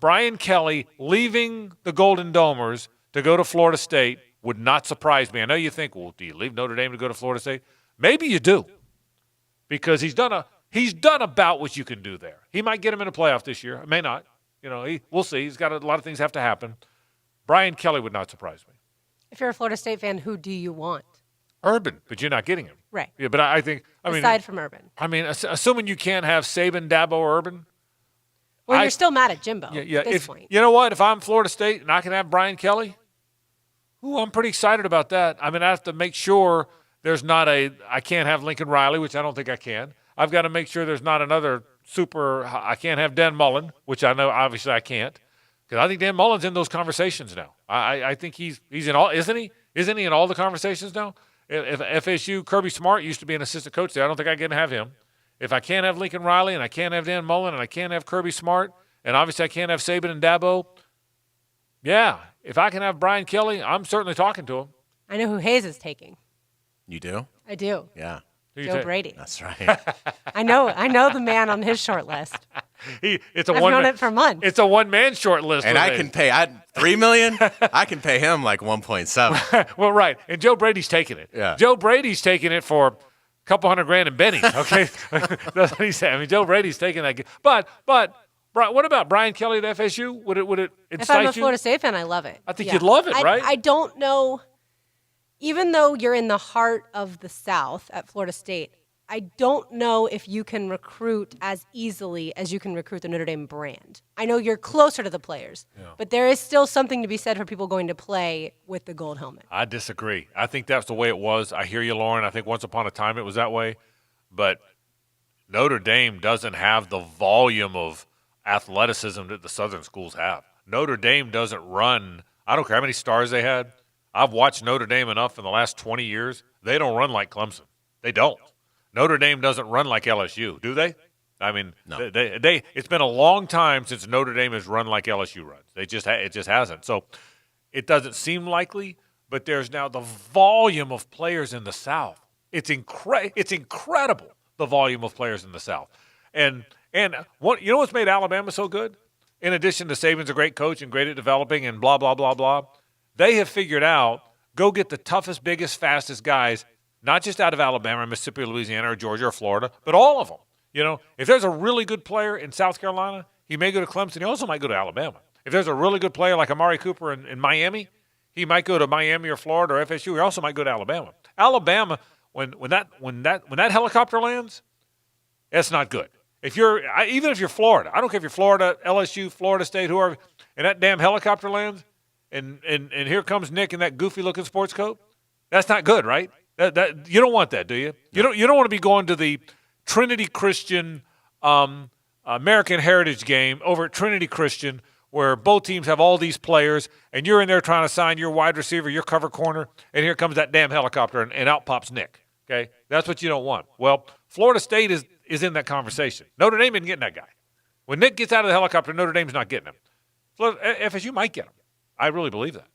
Brian Kelly leaving the Golden Domers to go to Florida State would not surprise me. I know you think, well, do you leave Notre Dame to go to Florida State? Maybe you do, because he's done about what you can do there. He might get him in a playoff this year. May not. We'll see. He's got a lot of things have to happen. Brian Kelly would not surprise me. If you're a Florida State fan, who do you want? Urban, but you're not getting him. Right. Yeah, but I think, aside from Urban. I mean, assuming you can't have Saban, Dabo, or Urban. Well, you're still mad at Jimbo at this point. You know what? If I'm Florida State and I can have Brian Kelly, I'm pretty excited about that. I mean, I have to make sure there's not I can't have Lincoln Riley, which I don't think I can. I've got to make sure there's not another I can't have Dan Mullen, which I know obviously I can't. Because I think Dan Mullen's in those conversations now. I think he's in all, isn't he? Isn't he in all the conversations now? If FSU, Kirby Smart used to be an assistant coach there. I don't think I can have him. If I can't have Lincoln Riley and I can't have Dan Mullen and I can't have Kirby Smart and obviously I can't have Saban and Dabo, yeah, if I can have Brian Kelly, I'm certainly talking to him. I know who Hayes is taking. You do? I do. Yeah. Joe Brady. That's right. I know the man on his short list. I've known it for months. It's a one-man short list. And I can pay $3 million. I can pay him like 1.7. Well, right. And Joe Brady's taking it. Yeah. Joe Brady's taking it for a couple $100,000 in Benny. Okay, that's what he said. I mean, Joe Brady's taking that. But what about Brian Kelly at FSU? Would it If excite I'm a you? Florida State fan, I love it. I think you'd love it, right? I don't know. Even though you're in the heart of the South at Florida State, I don't know if you can recruit as easily as you can recruit the Notre Dame brand. I know you're closer to the players, but there is still something to be said for people going to play with the gold helmet. I disagree. I think that's the way it was. I hear you, Lauren. I think once upon a time it was that way. But Notre Dame doesn't have the volume of athleticism that the Southern schools have. Notre Dame doesn't run. I don't care how many stars they had. I've watched Notre Dame enough in the last 20 years. They don't run like Clemson. They don't. Notre Dame doesn't run like LSU, do they? I mean, no. They it's been a long time since Notre Dame has run like LSU runs. It just hasn't. So it doesn't seem likely, but there's now the volume of players in the South. It's incredible, the volume of players in the South. And what what's made Alabama so good? In addition to Saban's a great coach and great at developing and blah, blah, blah, blah, they have figured out, go get the toughest, biggest, fastest guys, not just out of Alabama, Mississippi, Louisiana, or Georgia, or Florida, but all of them. If there's a really good player in South Carolina, he may go to Clemson. He also might go to Alabama. If there's a really good player like Amari Cooper in Miami, he might go to Miami or Florida or FSU. He also might go to Alabama. Alabama, when that helicopter lands, that's not good. Even if you're Florida, I don't care if you're Florida, LSU, Florida State, whoever, and that damn helicopter lands, and here comes Nick in that goofy-looking sports coat, that's not good, right? That you don't want that, do you? You don't want to be going to the Trinity Christian American Heritage game over at Trinity Christian where both teams have all these players and you're in there trying to sign your wide receiver, your cover corner, and here comes that damn helicopter and out pops Nick. Okay? That's what you don't want. Well, Florida State is in that conversation. Notre Dame isn't getting that guy. When Nick gets out of the helicopter, Notre Dame's not getting him. FSU might get him. I really believe that.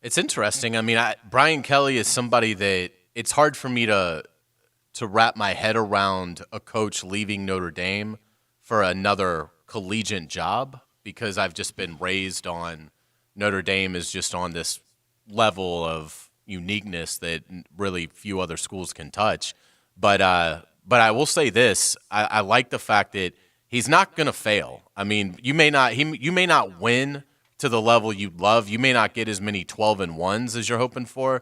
It's interesting. I mean, Brian Kelly is somebody that it's hard for me to wrap my head around a coach leaving Notre Dame for another collegiate job, because I've just been raised on Notre Dame is just on this level of uniqueness that really few other schools can touch. But I will say this: I like the fact that he's not going to fail. I mean, you may not win to the level you'd love. You may not get as many 12-1s as you're hoping for.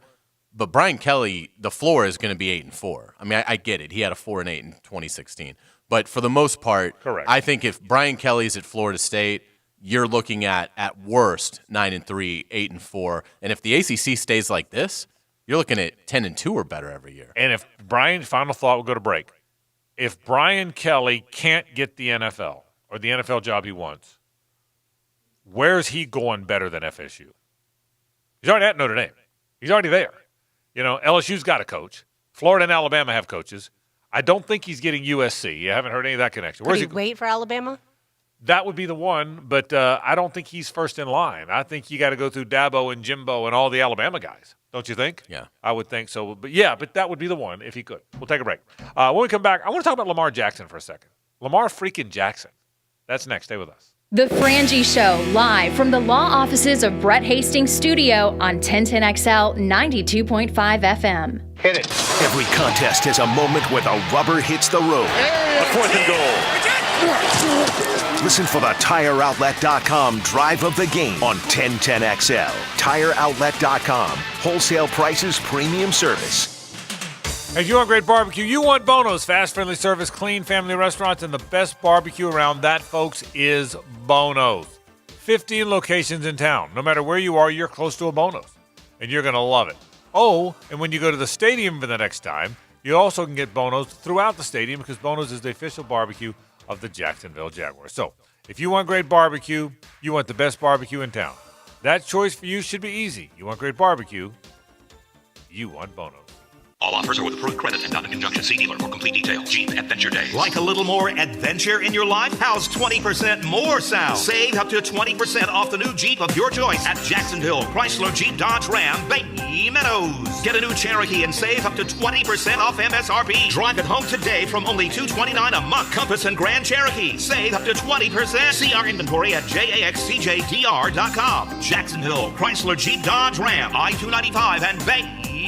But Brian Kelly, the floor is going to be 8-4. I mean, I get it. He had a 4-8 in 2016. But for the most part, correct. I think if Brian Kelly's at Florida State, you're looking at worst 9-3, 8-4. And if the ACC stays like this, you're looking at 10-2 or better every year. And if Brian, final thought, we'll go to break. If Brian Kelly can't get the NFL or the NFL job he wants, where's he going better than FSU? He's already at Notre Dame. He's already there. You know, LSU's got a coach. Florida and Alabama have coaches. I don't think he's getting USC. You haven't heard any of that connection. Would he wait for Alabama? That would be the one, but I don't think he's first in line. I think you got to go through Dabo and Jimbo and all the Alabama guys. Don't you think? Yeah. I would think so. But that would be the one if he could. We'll take a break. When we come back, I want to talk about Lamar Jackson for a second. Lamar freaking Jackson. That's next. Stay with us. The Frangie Show, live from the law offices of Brett Hastings' studio on 1010XL 92.5 FM. Hit it. Every contest has a moment where the rubber hits the road. A 4th and goal. Listen for the TireOutlet.com drive of the game on 1010XL. TireOutlet.com. Wholesale prices, premium service. If you want great barbecue, you want Bono's. Fast, friendly service, clean family restaurants, and the best barbecue around. That, folks, is Bono's. 15 locations in town. No matter where you are, you're close to a Bono's, and you're going to love it. Oh, and when you go to the stadium for the next time, you also can get Bono's throughout the stadium, because Bono's is the official barbecue of the Jacksonville Jaguars. So, if you want great barbecue, you want the best barbecue in town. That choice for you should be easy. You want great barbecue, you want Bono's. All offers are with approved credit and not in conjunction. See dealer for complete details. Jeep Adventure Days. Like a little more adventure in your life? How's 20% more sound? Save up to 20% off the new Jeep of your choice at Jacksonville Chrysler Jeep Dodge Ram Bay Meadows. Get a new Cherokee and save up to 20% off MSRP. Drive it home today from only $229 a month. Compass and Grand Cherokee. Save up to 20%. See our inventory at JAXCJDR.com. Jacksonville Chrysler Jeep Dodge Ram I-295 and Bay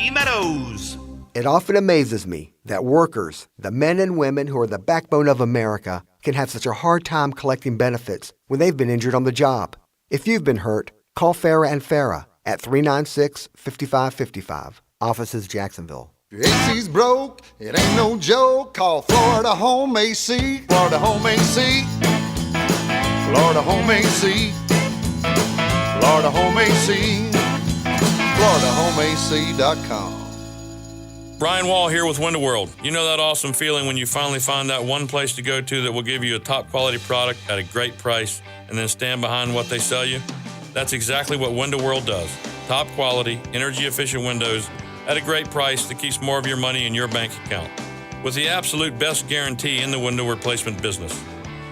Meadows. It often amazes me that workers, the men and women who are the backbone of America, can have such a hard time collecting benefits when they've been injured on the job. If you've been hurt, call Farah and Farah at 396-5555. Offices Jacksonville. Your AC's broke, it ain't no joke. Call Florida Home AC. Florida Home AC. Florida Home AC. Florida Home AC. FloridaHomeAC.com. Brian Wall here with Window World. You know that awesome feeling when you finally find that one place to go to that will give you a top quality product at a great price and then stand behind what they sell you? That's exactly what Window World does. Top quality, energy efficient windows at a great price that keeps more of your money in your bank account. With the absolute best guarantee in the window replacement business.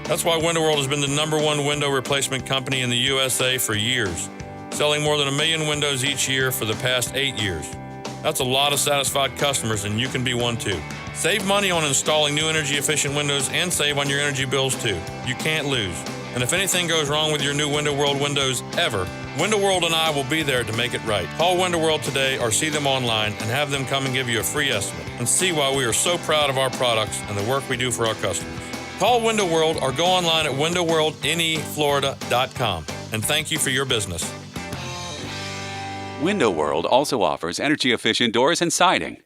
That's why Window World has been the #1 window replacement company in the USA for years, selling more than 1 million windows each year for the past 8 years. That's a lot of satisfied customers, and you can be one too. Save money on installing new energy-efficient windows and save on your energy bills too. You can't lose. And if anything goes wrong with your new Window World windows ever, Window World and I will be there to make it right. Call Window World today or see them online and have them come and give you a free estimate and see why we are so proud of our products and the work we do for our customers. Call Window World or go online at windowworldneflorida.com. And thank you for your business. Window World also offers energy-efficient doors and siding.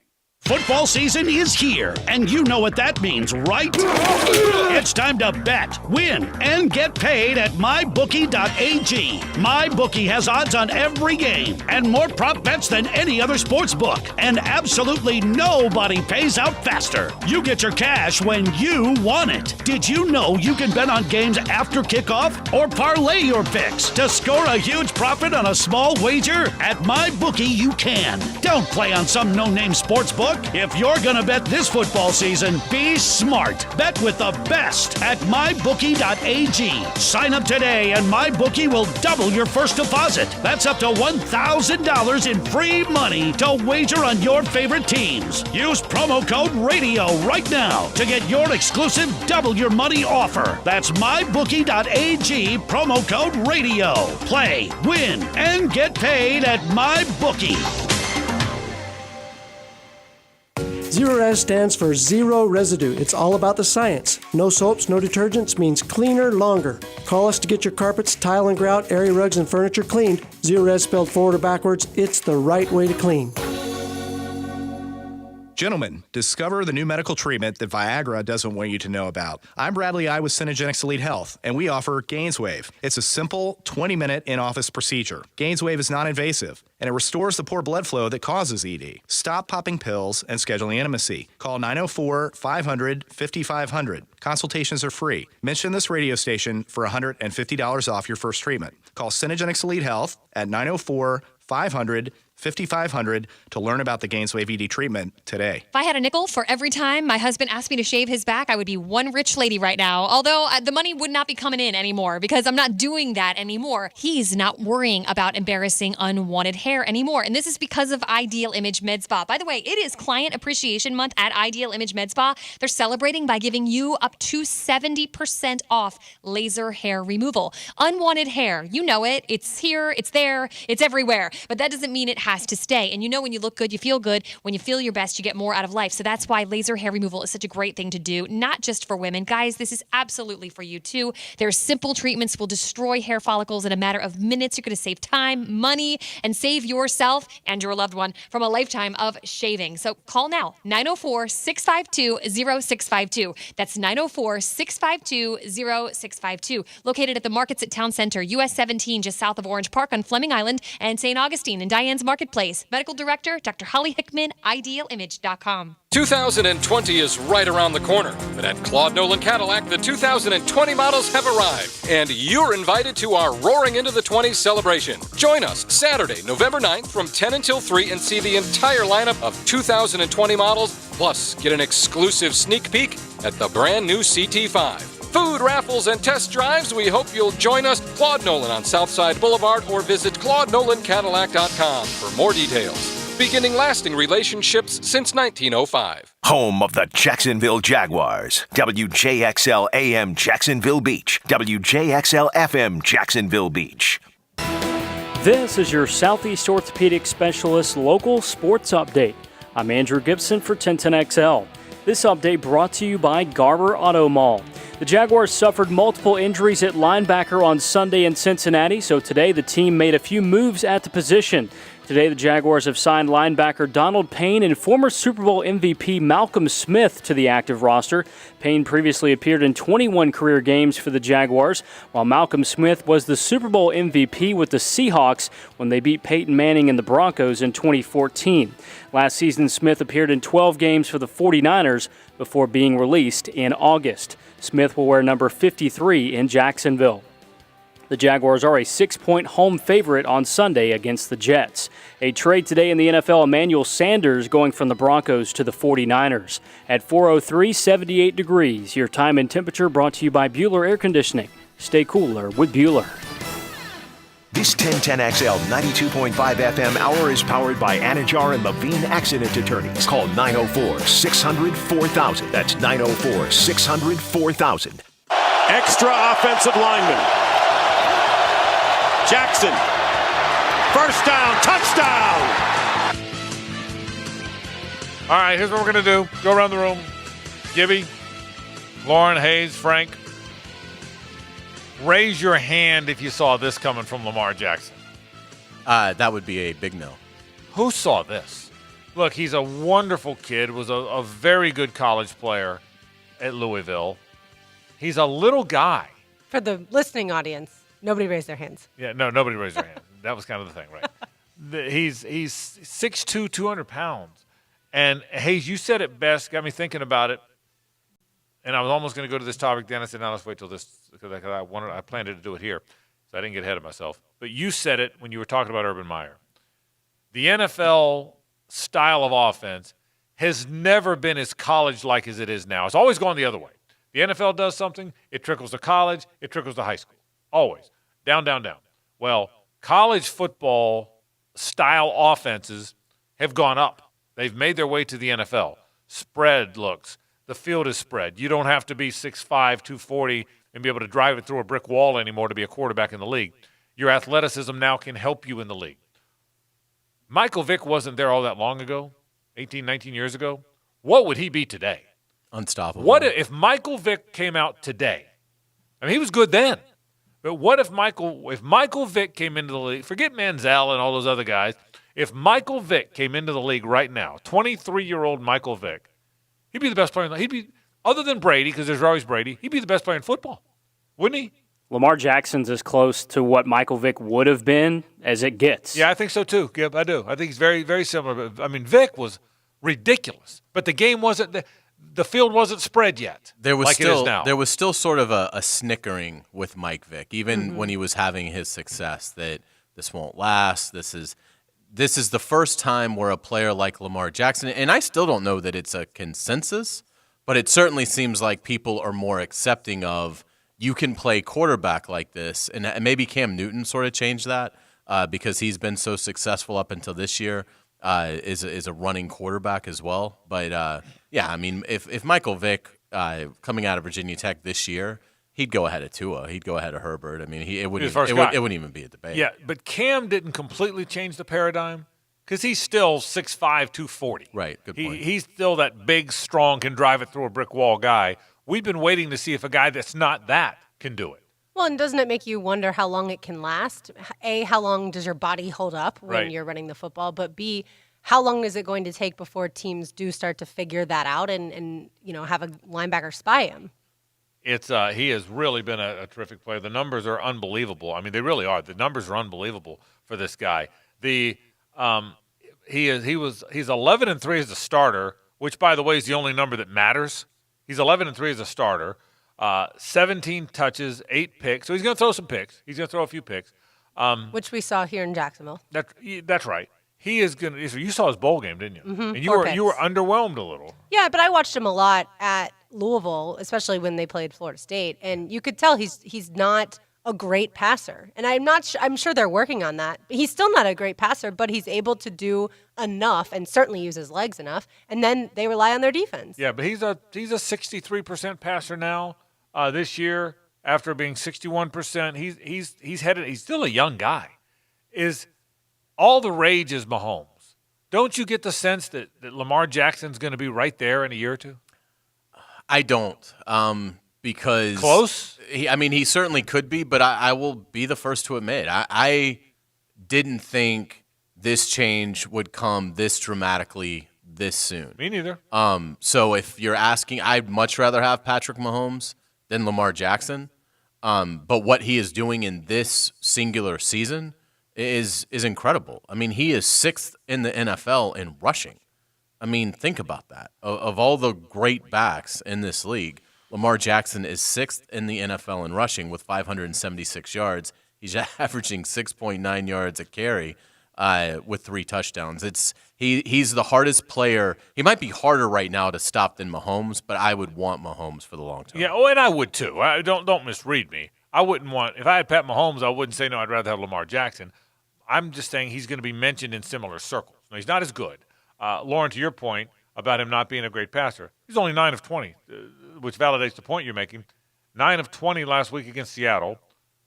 Football season is here, and you know what that means, right? It's time to bet, win, and get paid at MyBookie.ag. MyBookie has odds on every game and more prop bets than any other sports book, and absolutely nobody pays out faster. You get your cash when you want it. Did you know you can bet on games after kickoff or parlay your picks to score a huge profit on a small wager? At MyBookie, you can. Don't play on some no-name sports book. Look, if you're going to bet this football season, be smart. Bet with the best at mybookie.ag. Sign up today and MyBookie will double your first deposit. That's up to $1,000 in free money to wager on your favorite teams. Use promo code RADIO right now to get your exclusive double your money offer. That's mybookie.ag, promo code RADIO. Play, win, and get paid at MyBookie. Zero stands for zero residue. It's all about the science. No soaps, no detergents means cleaner, longer. Call us to get your carpets, tile and grout, area rugs, and furniture cleaned. Zero spelled forward or backwards, it's the right way to clean. Gentlemen, discover the new medical treatment that Viagra doesn't want you to know about. I'm Bradley I with Synergenics Elite Health, and we offer GainsWave. It's a simple 20-minute in-office procedure. GainsWave is non-invasive, and it restores the poor blood flow that causes ED. Stop popping pills and scheduling intimacy. Call 904-500-5500. Consultations are free. Mention this radio station for $150 off your first treatment. Call Synergenics Elite Health at 904-500-5500 to learn about the GainsWave ED treatment today. If I had a nickel for every time my husband asked me to shave his back, I would be one rich lady right now. Although the money would not be coming in anymore because I'm not doing that anymore. He's not worrying about embarrassing unwanted hair anymore. And this is because of Ideal Image Med Spa. By the way, it is Client Appreciation Month at Ideal Image Med Spa. They're celebrating by giving you up to 70% off laser hair removal. Unwanted hair, you know it. It's here, it's there, it's everywhere. But that doesn't mean it has to stay. And you know when you look good, you feel good. When you feel your best, you get more out of life. So that's why laser hair removal is such a great thing to do, not just for women. Guys, this is absolutely for you too. Their simple treatments will destroy hair follicles in a matter of minutes. You're going to save time, money, and save yourself and your loved one from a lifetime of shaving. So call now, 904-652-0652. That's 904-652-0652. Located at the Markets at Town Center, US 17, just south of Orange Park on Fleming Island, and St. Augustine and Diane's Marketplace. Medical Director, Dr. Holly Hickman, idealimage.com. 2020 is right around the corner, but at Claude Nolan Cadillac, the 2020 models have arrived, and you're invited to our Roaring Into the 20s celebration. Join us Saturday, November 9th from 10 until 3 and see the entire lineup of 2020 models, plus get an exclusive sneak peek at the brand new CT5. Food, raffles, and test drives. We hope you'll join us. Claude Nolan on Southside Boulevard or visit ClaudeNolanCadillac.com for more details. Beginning lasting relationships since 1905. Home of the Jacksonville Jaguars. WJXL AM Jacksonville Beach. WJXL FM Jacksonville Beach. This is your Southeast Orthopedic Specialist local sports update. I'm Andrew Gibson for 1010XL. This update brought to you by Garber Auto Mall. The Jaguars suffered multiple injuries at linebacker on Sunday in Cincinnati, so today the team made a few moves at the position. Today, the Jaguars have signed linebacker Donald Payne and former Super Bowl MVP Malcolm Smith to the active roster. Payne previously appeared in 21 career games for the Jaguars, while Malcolm Smith was the Super Bowl MVP with the Seahawks when they beat Peyton Manning and the Broncos in 2014. Last season, Smith appeared in 12 games for the 49ers before being released in August. Smith will wear number 53 in Jacksonville. The Jaguars are a 6-point home favorite on Sunday against the Jets. A trade today in the NFL, Emmanuel Sanders going from the Broncos to the 49ers. At 4:03, 78 degrees. Your time and temperature brought to you by Bueller Air Conditioning. Stay cooler with Bueller. This 1010XL 92.5 FM hour is powered by Anajar and Levine Accident Attorneys. Call 904-600-4000. That's 904-600-4000. Extra offensive lineman. Jackson. First down. Touchdown. All right, here's what we're going to do. Go around the room. Gibby, Lauren, Hayes, Frank. Raise your hand if you saw this coming from Lamar Jackson. That would be a big no. Who saw this? Look, he's a wonderful kid, was a very good college player at Louisville. He's a little guy. For the listening audience, nobody raised their hands. Yeah, no, nobody raised their hand. That was kind of the thing, right? He's 6'2", 200 pounds. And, Hayes, you said it best, got me thinking about it. And I was almost going to go to this topic. Then I said, no, let's wait till this, because I planned to do it here. So I didn't get ahead of myself. But you said it when you were talking about Urban Meyer. The NFL style of offense has never been as college-like as it is now. It's always gone the other way. The NFL does something, it trickles to college, it trickles to high school. Always. Down, down, down. Well, college football style offenses have gone up. They've made their way to the NFL. Spread looks. The field is spread. You don't have to be 6'5", 240, and be able to drive it through a brick wall anymore to be a quarterback in the league. Your athleticism now can help you in the league. Michael Vick wasn't there all that long ago, 18, 19 years ago. What would he be today? Unstoppable. What if Michael Vick came out today? I mean, he was good then. But what if Michael Vick came into the league, forget Manziel and all those other guys, if Michael Vick came into the league right now, 23-year-old Michael Vick, he'd be the best player. He'd be, other than Brady, because there's always Brady, he'd be the best player in football, wouldn't he? Lamar Jackson's as close to what Michael Vick would have been as it gets. Yeah, I think so too, Gib. I do. I think he's very, very similar. I mean, Vick was ridiculous, but the game wasn't the field wasn't spread yet. There was like still it is now. There was still sort of a snickering with Mike Vick, even when he was having his success, that this won't last. This is the first time where a player like Lamar Jackson, and I still don't know that it's a consensus, but it certainly seems like people are more accepting of, you can play quarterback like this. And maybe Cam Newton sort of changed that because he's been so successful up until this year, is a running quarterback as well. But, yeah, I mean, if Michael Vick coming out of Virginia Tech this year, he'd go ahead of Tua. He'd go ahead of Herbert. I mean, it wouldn't even be a debate. Yeah, but Cam didn't completely change the paradigm because he's still 6'5", 240. Right, good point. He's still that big, strong, can drive it through a brick wall guy. We've been waiting to see if a guy that's not that can do it. Well, and doesn't it make you wonder how long it can last? A, how long does your body hold up when you're running the football? But B, how long is it going to take before teams do start to figure that out and have a linebacker spy him? He has really been a terrific player. The numbers are unbelievable. I mean, they really are. The numbers are unbelievable for this guy. He's 11-3 as a starter, which, by the way, is the only number that matters. He's 11-3 as a starter, 17 touches, 8 picks. So he's going to throw some picks. He's going to throw a few picks, which we saw here in Jacksonville. That's right. He is going to. You saw his bowl game, didn't you? Mm-hmm. And you were underwhelmed a little. Yeah, but I watched him a lot at Louisville, especially when they played Florida State, and you could tell he's not a great passer. And I'm sure they're working on that. He's still not a great passer, but he's able to do enough and certainly use his legs enough. And then they rely on their defense. Yeah, but he's a 63% passer now this year after being 61%. He's headed. He's still a young guy. All the rage is Mahomes. Don't you get the sense that Lamar Jackson's going to be right there in a year or two? I don't, because close. He certainly could be, but I will be the first to admit I didn't think this change would come this dramatically this soon. Me neither. So if you're asking, I'd much rather have Patrick Mahomes than Lamar Jackson. But what he is doing in this singular season is incredible. I mean, he is 6th in the NFL in rushing. I mean, think about that. Of all the great backs in this league, Lamar Jackson is 6th in the NFL in rushing with 576 yards. He's averaging 6.9 yards a carry with 3 touchdowns. He's the hardest player. He might be harder right now to stop than Mahomes, but I would want Mahomes for the long term. Yeah, and I would too. Don't misread me. I wouldn't want, if I had Pat Mahomes, I wouldn't say no, I'd rather have Lamar Jackson. I'm just saying he's going to be mentioned in similar circles. Now, he's not as good. Lauren, to your point about him not being a great passer, he's only 9 of 20, which validates the point you're making. 9 of 20 last week against Seattle,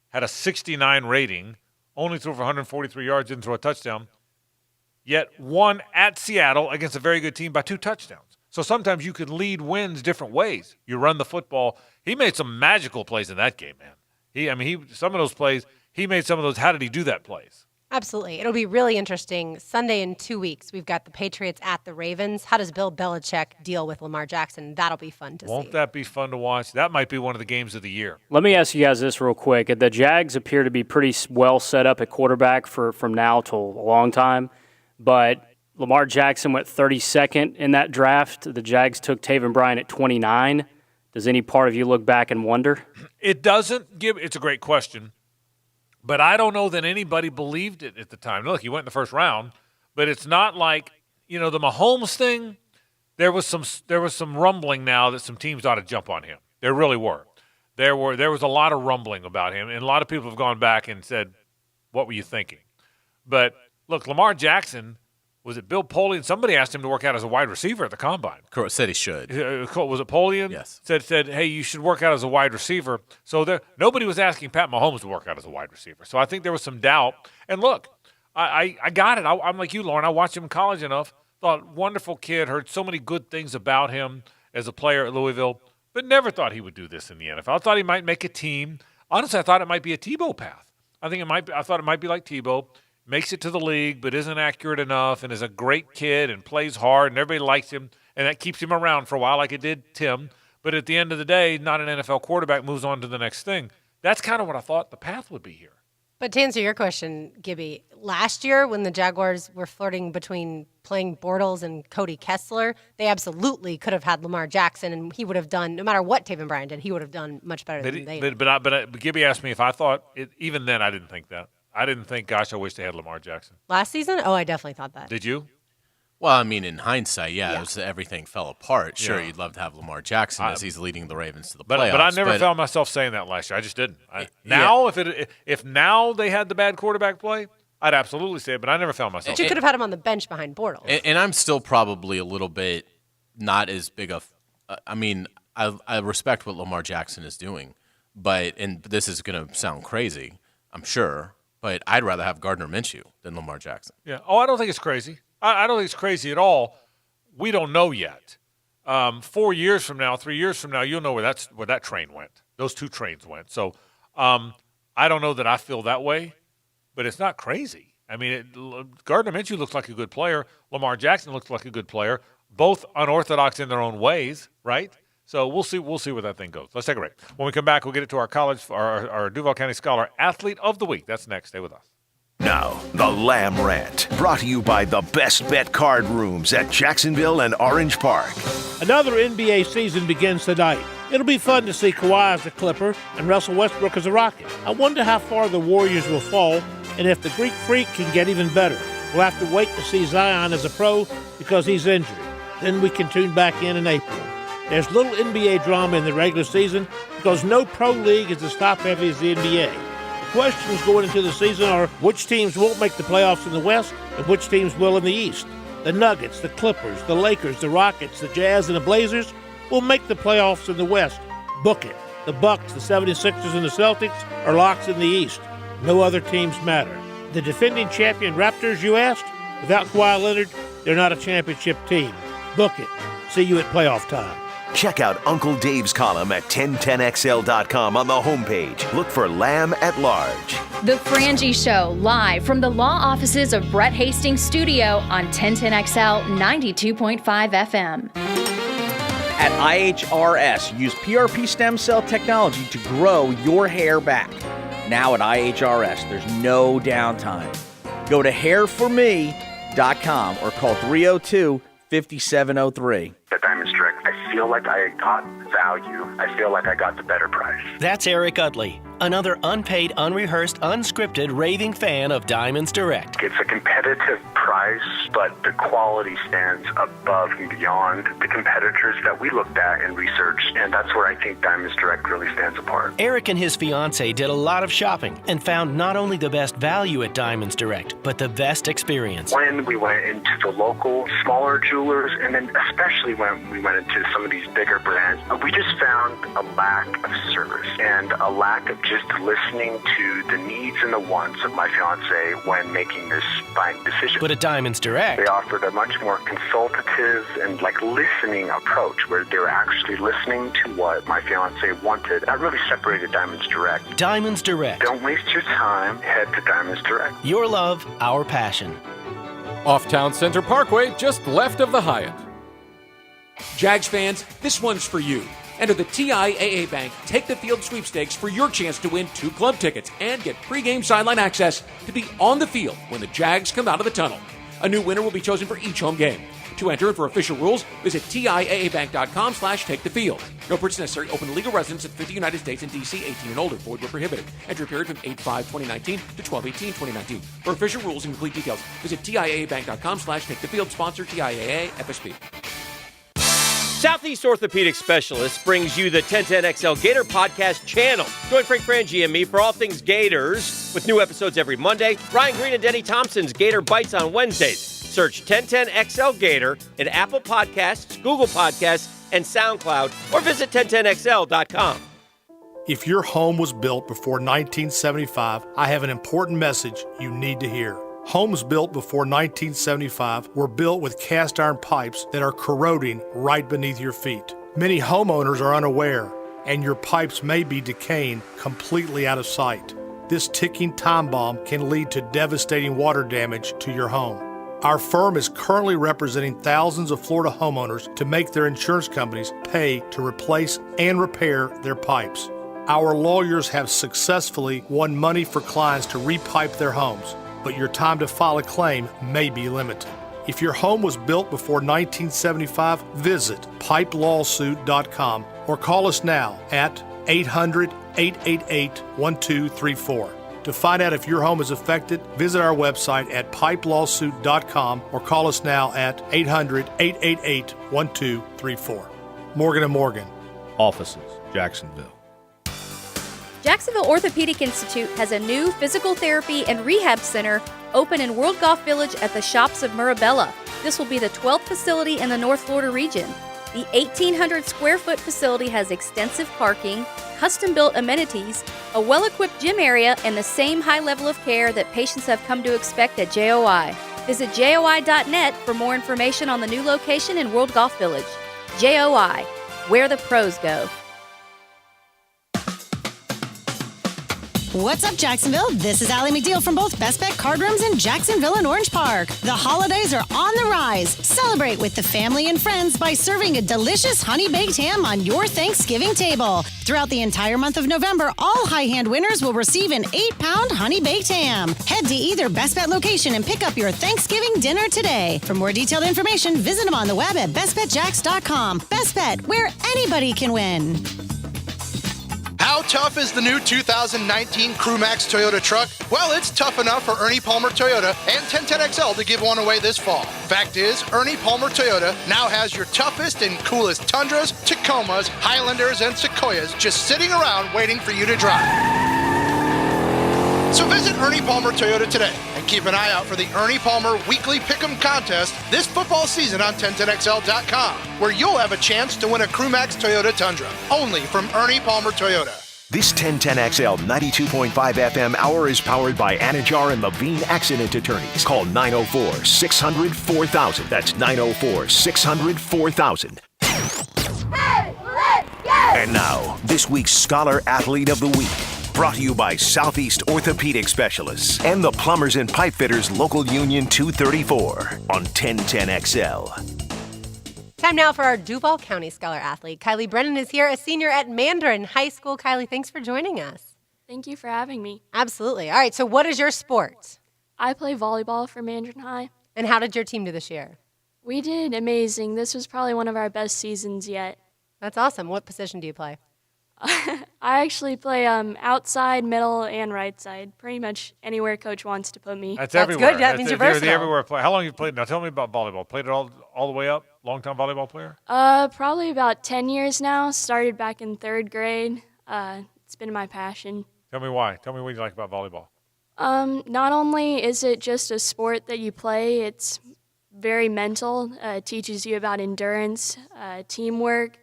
had a 69 rating, only threw for 143 yards, didn't throw a touchdown, yet won at Seattle against a very good team by 2 touchdowns. So sometimes you can lead wins different ways. You run the football. He made some magical plays in that game, man. Some of those plays, he made some of those, how did he do that plays? Absolutely. It'll be really interesting. Sunday in 2 weeks, we've got the Patriots at the Ravens. How does Bill Belichick deal with Lamar Jackson? That'll be fun to see. Won't that be fun to watch? That might be one of the games of the year. Let me ask you guys this real quick. The Jags appear to be pretty well set up at quarterback from now till a long time, but Lamar Jackson went 32nd in that draft. The Jags took Taven Bryan at 29. Does any part of you look back and wonder? It doesn't give – it's a great question. But I don't know that anybody believed it at the time. Look, he went in the first round, but it's not like, the Mahomes thing. there was some rumbling now that some teams ought to jump on him. There really were. There was a lot of rumbling about him, and a lot of people have gone back and said, "What were you thinking?" But look, Lamar Jackson, was it Bill Polian? Somebody asked him to work out as a wide receiver at the combine. Said he should. Was it Polian? Yes. Said, hey, you should work out as a wide receiver. So nobody was asking Pat Mahomes to work out as a wide receiver. So I think there was some doubt. And look, I got it. I'm like you, Lauren. I watched him in college enough. Thought, wonderful kid. Heard so many good things about him as a player at Louisville, but never thought he would do this in the NFL. I thought he might make a team. Honestly, I thought it might be a Tebow path. I thought it might be like Tebow. Makes it to the league, but isn't accurate enough, and is a great kid and plays hard, and everybody likes him, and that keeps him around for a while like it did Tim. But at the end of the day, not an NFL quarterback, moves on to the next thing. That's kind of what I thought the path would be here. But to answer your question, Gibby, last year when the Jaguars were flirting between playing Bortles and Cody Kessler, they absolutely could have had Lamar Jackson, and he would have done, no matter what Taven Bryan did, he would have done much better than they did. But Gibby asked me if I thought it. Even then, I didn't think that. I didn't think, gosh, I wish they had Lamar Jackson. Last season? Oh, I definitely thought that. Did you? Well, I mean, in hindsight, yeah. It was, everything fell apart. Sure, Yeah. you'd love to have Lamar Jackson as he's leading the Ravens to the playoffs. But I never found myself saying that last year. I just didn't. Now, if now they had the bad quarterback play, I'd absolutely say it, but I never found myself. But you could have had him on the bench behind Bortles. And I'm still probably a little bit not as big of I mean, I respect what Lamar Jackson is doing, and this is going to sound crazy, I'm sure, but I'd rather have Gardner Minshew than Lamar Jackson. Yeah. Oh, I don't think it's crazy. I don't think it's crazy at all. We don't know yet. 4 years from now, 3 years from now, you'll know where that train went. Those two trains went. So I don't know that I feel that way, but it's not crazy. I mean, Gardner Minshew looks like a good player. Lamar Jackson looks like a good player. Both unorthodox in their own ways, right? So we'll see where that thing goes. Let's take a break. When we come back, we'll get it to our Duval County Scholar Athlete of the Week. That's next. Stay with us. Now, the Lamb Rant, brought to you by the Best Bet Card Rooms at Jacksonville and Orange Park. Another NBA season begins tonight. It'll be fun to see Kawhi as a Clipper and Russell Westbrook as a Rocket. I wonder how far the Warriors will fall and if the Greek Freak can get even better. We'll have to wait to see Zion as a pro because he's injured. Then we can tune back in April. There's little NBA drama in the regular season because no pro league is as top-heavy as the NBA. The questions going into the season are which teams won't make the playoffs in the West and which teams will in the East. The Nuggets, the Clippers, the Lakers, the Rockets, the Jazz, and the Blazers will make the playoffs in the West. Book it. The Bucks, the 76ers, and the Celtics are locks in the East. No other teams matter. The defending champion Raptors, you asked? Without Kawhi Leonard, they're not a championship team. Book it. See you at playoff time. Check out Uncle Dave's column at 1010XL.com on the homepage. Look for Lamb at Large. The Frangie Show, live from the law offices of Brett Hastings Studio on 1010XL 92.5 FM. At IHRS, use PRP stem cell technology to grow your hair back. Now at IHRS, there's no downtime. Go to hairforme.com or call 302-5703. At Diamonds Direct, I feel like I got value. I feel like I got the better price. That's Eric Utley, another unpaid, unrehearsed, unscripted, raving fan of Diamonds Direct. It's a competitive price, but the quality stands above and beyond the competitors that we looked at and researched, and that's where I think Diamonds Direct really stands apart. Eric and his fiancée did a lot of shopping and found not only the best value at Diamonds Direct, but the best experience. When we went into the local, smaller jewelers, and then especially when we went into some of these bigger brands, we just found a lack of service and a lack of just listening to the needs and the wants of my fiance when making this buying decision. But at Diamonds Direct, they offered a much more consultative and listening approach where they were actually listening to what my fiance wanted. That really separated Diamonds Direct. Diamonds Direct. Don't waste your time. Head to Diamonds Direct. Your love, our passion. Off Town Center Parkway, just left of the Hyatt. Jags fans, this one's for you. Enter the TIAA Bank Take the Field sweepstakes for your chance to win 2 club tickets and get pregame sideline access to be on the field when the Jags come out of the tunnel. A new winner will be chosen for each home game. To enter and for official rules, visit TIAABank.com/takethefield. No purchase necessary. Open to legal residents of 50 United States and D.C. 18 and older. Void where prohibited. Entry period from 8/5/2019 to 12/18/2019. For official rules and complete details, visit TIAABank.com/takethefield. Sponsor TIAA FSB. Southeast Orthopedic Specialists brings you the 1010XL Gator Podcast channel. Join Frank Frangie and me for all things Gators with new episodes every Monday. Ryan Green and Denny Thompson's Gator Bites on Wednesdays. Search 1010XL Gator in Apple Podcasts, Google Podcasts, and SoundCloud, or visit 1010XL.com. If your home was built before 1975, I have an important message you need to hear. Homes built before 1975 were built with cast iron pipes that are corroding right beneath your feet. Many homeowners are unaware, and your pipes may be decaying completely out of sight. This ticking time bomb can lead to devastating water damage to your home. Our firm is currently representing thousands of Florida homeowners to make their insurance companies pay to replace and repair their pipes. Our lawyers have successfully won money for clients to repipe their homes, but your time to file a claim may be limited. If your home was built before 1975, visit pipelawsuit.com or call us now at 800-888-1234. To find out if your home is affected, visit our website at pipelawsuit.com or call us now at 800-888-1234. Morgan & Morgan. Offices, Jacksonville. Jacksonville Orthopedic Institute has a new physical therapy and rehab center open in World Golf Village at the Shops of Mirabella. This will be the 12th facility in the North Florida region. The 1,800 square foot facility has extensive parking, custom-built amenities, a well-equipped gym area, and the same high level of care that patients have come to expect at JOI. Visit JOI.net for more information on the new location in World Golf Village. JOI, where the pros go. What's up, Jacksonville? This is Allie McDeal from both Best Bet Card Rooms in Jacksonville and Orange Park. The holidays are on the rise. Celebrate with the family and friends by serving a delicious honey-baked ham on your Thanksgiving table. Throughout the entire month of November, all high hand winners will receive an 8-pound honey-baked ham. Head to either Best Bet location and pick up your Thanksgiving dinner today. For more detailed information, visit them on the web at bestbetjacks.com. Best Bet, where anybody can win. How tough is the new 2019 Crewmax Toyota truck? Well, it's tough enough for Ernie Palmer Toyota and 1010XL to give one away this fall. Fact is, Ernie Palmer Toyota now has your toughest and coolest Tundras, Tacomas, Highlanders, and Sequoias just sitting around waiting for you to drive. So visit Ernie Palmer Toyota today and keep an eye out for the Ernie Palmer Weekly Pick'em Contest this football season on 1010XL.com, where you'll have a chance to win a Crewmax Toyota Tundra, only from Ernie Palmer Toyota. This 1010XL 92.5 FM hour is powered by Anajar and Levine Accident Attorneys. Call 904-600-4000. That's 904-600-4000. Hey, let's go! And now, this week's Scholar Athlete of the Week. Brought to you by Southeast Orthopedic Specialists and the Plumbers and Pipe Fitters Local Union 234 on 1010XL. Time now for our Duval County Scholar Athlete. Kylie Brennan is here, a senior at Mandarin High School. Kylie, thanks for joining us. Thank you for having me. Absolutely. All right, so what is your sport? I play volleyball for Mandarin High. And how did your team do this year? We did amazing. This was probably one of our best seasons yet. That's awesome. What position do you play? I actually play outside, middle, and right side. Pretty much anywhere coach wants to put me. That's everywhere. Good. That means you're versatile. The everywhere player. How long have you played? Now tell me about volleyball. Played it all the way up? Long-time volleyball player? Probably about 10 years now. Started back in 3rd grade. It's been my passion. Tell me why. Tell me what you like about volleyball. Not only is it just a sport that you play, it's very mental. It teaches you about endurance, teamwork,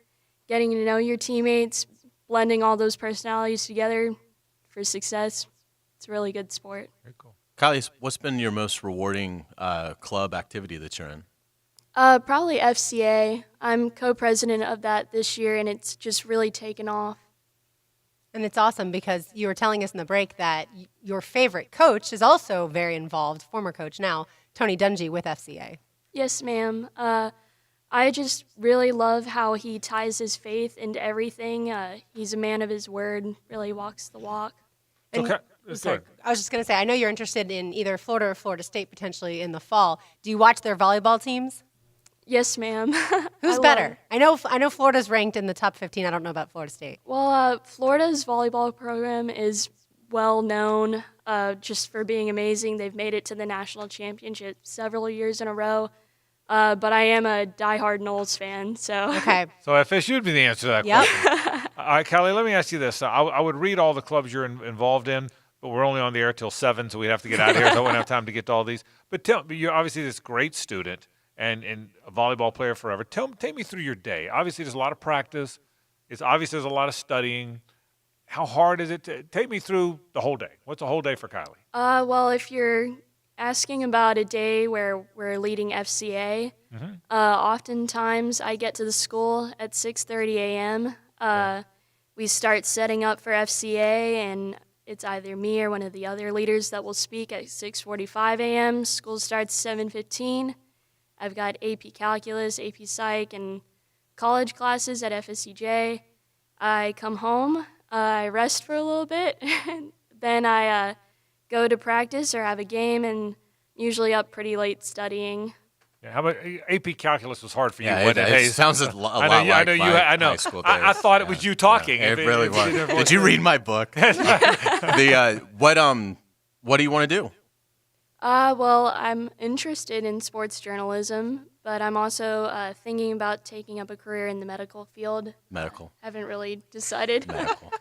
getting to know your teammates, blending all those personalities together for success. It's a really good sport. Very cool. Kylie, what's been your most rewarding club activity that you're in? Probably FCA. I'm co-president of that this year, and it's just really taken off. And it's awesome because you were telling us in the break that your favorite coach is also very involved, former coach now, Tony Dungy with FCA. Yes, ma'am. I just really love how he ties his faith into everything. He's a man of his word, really walks the walk. I was just going to say, I know you're interested in either Florida or Florida State potentially in the fall. Do you watch their volleyball teams? Yes, ma'am. Who's better? I know Florida's ranked in the top 15. I don't know about Florida State. Well, Florida's volleyball program is well known just for being amazing. They've made it to the national championship several years in a row. but I am a diehard Knowles fan, so. Okay. So FSU would be the answer to that Yep. question. All right, Callie, let me ask you this. I would read all the clubs you're involved in, but we're only on the air till 7, so we'd have to get out of here, so I wouldn't have time to get to all these. But you're obviously this great student and a volleyball player forever. Take me through your day. Obviously, there's a lot of practice. It's obvious there's a lot of studying. How hard is it to take me through the whole day? What's a whole day for Kylie? Well, if you're asking about a day where we're leading FCA, oftentimes I get to the school at 6:30 a.m. We start setting up for FCA, and it's either me or one of the other leaders that will speak at 6:45 a.m. School starts 7:15. I've got AP Calculus, AP Psych, and college classes at FSCJ. I come home, I rest for a little bit, then I go to practice or have a game, and usually up pretty late studying. Yeah, how about AP Calculus was hard for you? Yeah, wasn't it Hayes? sounds a lot like I know. high school I days. thought it was you talking. It really was. Did you read my book? What do you want to do? Well, I'm interested in sports journalism, but I'm also thinking about taking up a career in the medical field. Medical. Haven't really decided. Medical.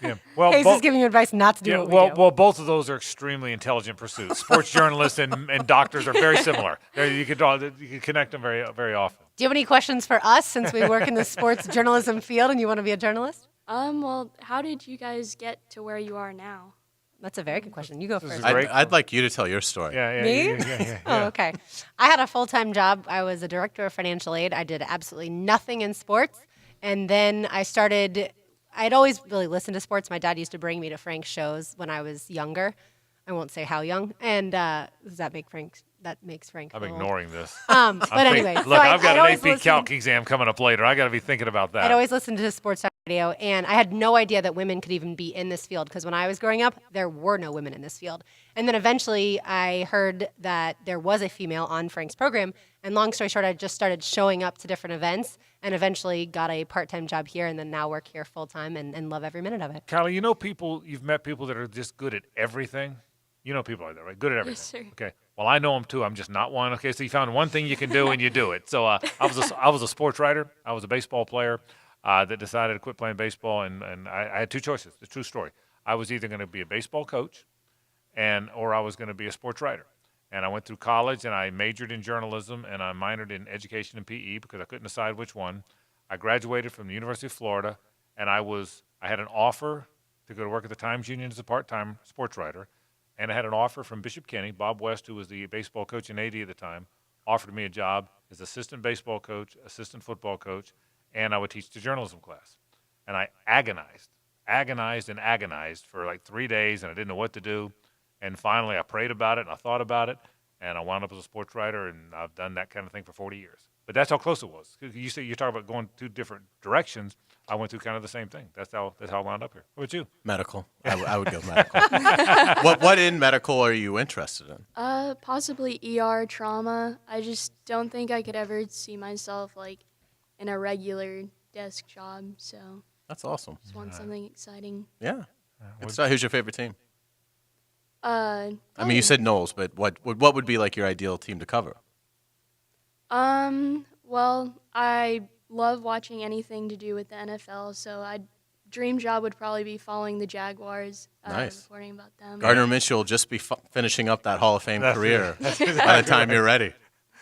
Yeah. Well, Hayes is giving you advice not to do what we do. Well, both of those are extremely intelligent pursuits. Sports journalists and doctors are very similar. You can connect them very, very often. Do you have any questions for us since we work in the sports journalism field and you want to be a journalist? Well, how did you guys get to where you are now? That's a very good question. You go first. I'd like you to tell your story. Me? Oh, okay. I had a full-time job. I was a director of financial aid. I did absolutely nothing in sports. And then I'd always really listened to sports. My dad used to bring me to Frank's shows when I was younger. I won't say how young. And does that make Frank? That makes Frank. I'm ignoring this. But anyway, look, I've got an AP Calc exam coming up later. I got to be thinking about that. I'd always listen to sports radio, and I had no idea that women could even be in this field because when I was growing up, there were no women in this field. And then eventually, I heard that there was a female on Frank's program. And long story short, I just started showing up to different events, and eventually got a part-time job here, and then now work here full-time and love every minute of it. Kylie, you've met people that are just good at everything. You know people like that, right? Good at everything. Yes, sir. Okay. Well, I know them too. I'm just not one. Okay, so you found one thing you can do and you do it. So I was a sports writer. I was a baseball player that decided to quit playing baseball, and I had two choices. It's a true story. I was either going to be a baseball coach, or I was going to be a sports writer. And I went through college, and I majored in journalism, and I minored in education and PE because I couldn't decide which one. I graduated from the University of Florida, and I had an offer to go to work at the Times Union as a part-time sports writer. And I had an offer from Bishop Kenny. Bob West, who was the baseball coach and AD at the time, offered me a job as assistant baseball coach, assistant football coach, and I would teach the journalism class. And I agonized for like 3 days, and I didn't know what to do. And finally, I prayed about it, and I thought about it, and I wound up as a sports writer, and I've done that kind of thing for 40 years. But that's how close it was. You talk about going two different directions. I went through kind of the same thing. That's how I wound up here. What about you? Medical. I would go medical. What in medical are you interested in? Possibly ER trauma. I just don't think I could ever see myself like in a regular desk job. So that's awesome. Just want something exciting. Yeah. Who's your favorite team? I mean, you said Knowles, but what would be like your ideal team to cover? Well, I love watching anything to do with the NFL, so dream job would probably be following the Jaguars. Nice. Reporting about them. Gardner Minshew will just be finishing up that Hall of Fame career by the time you're ready.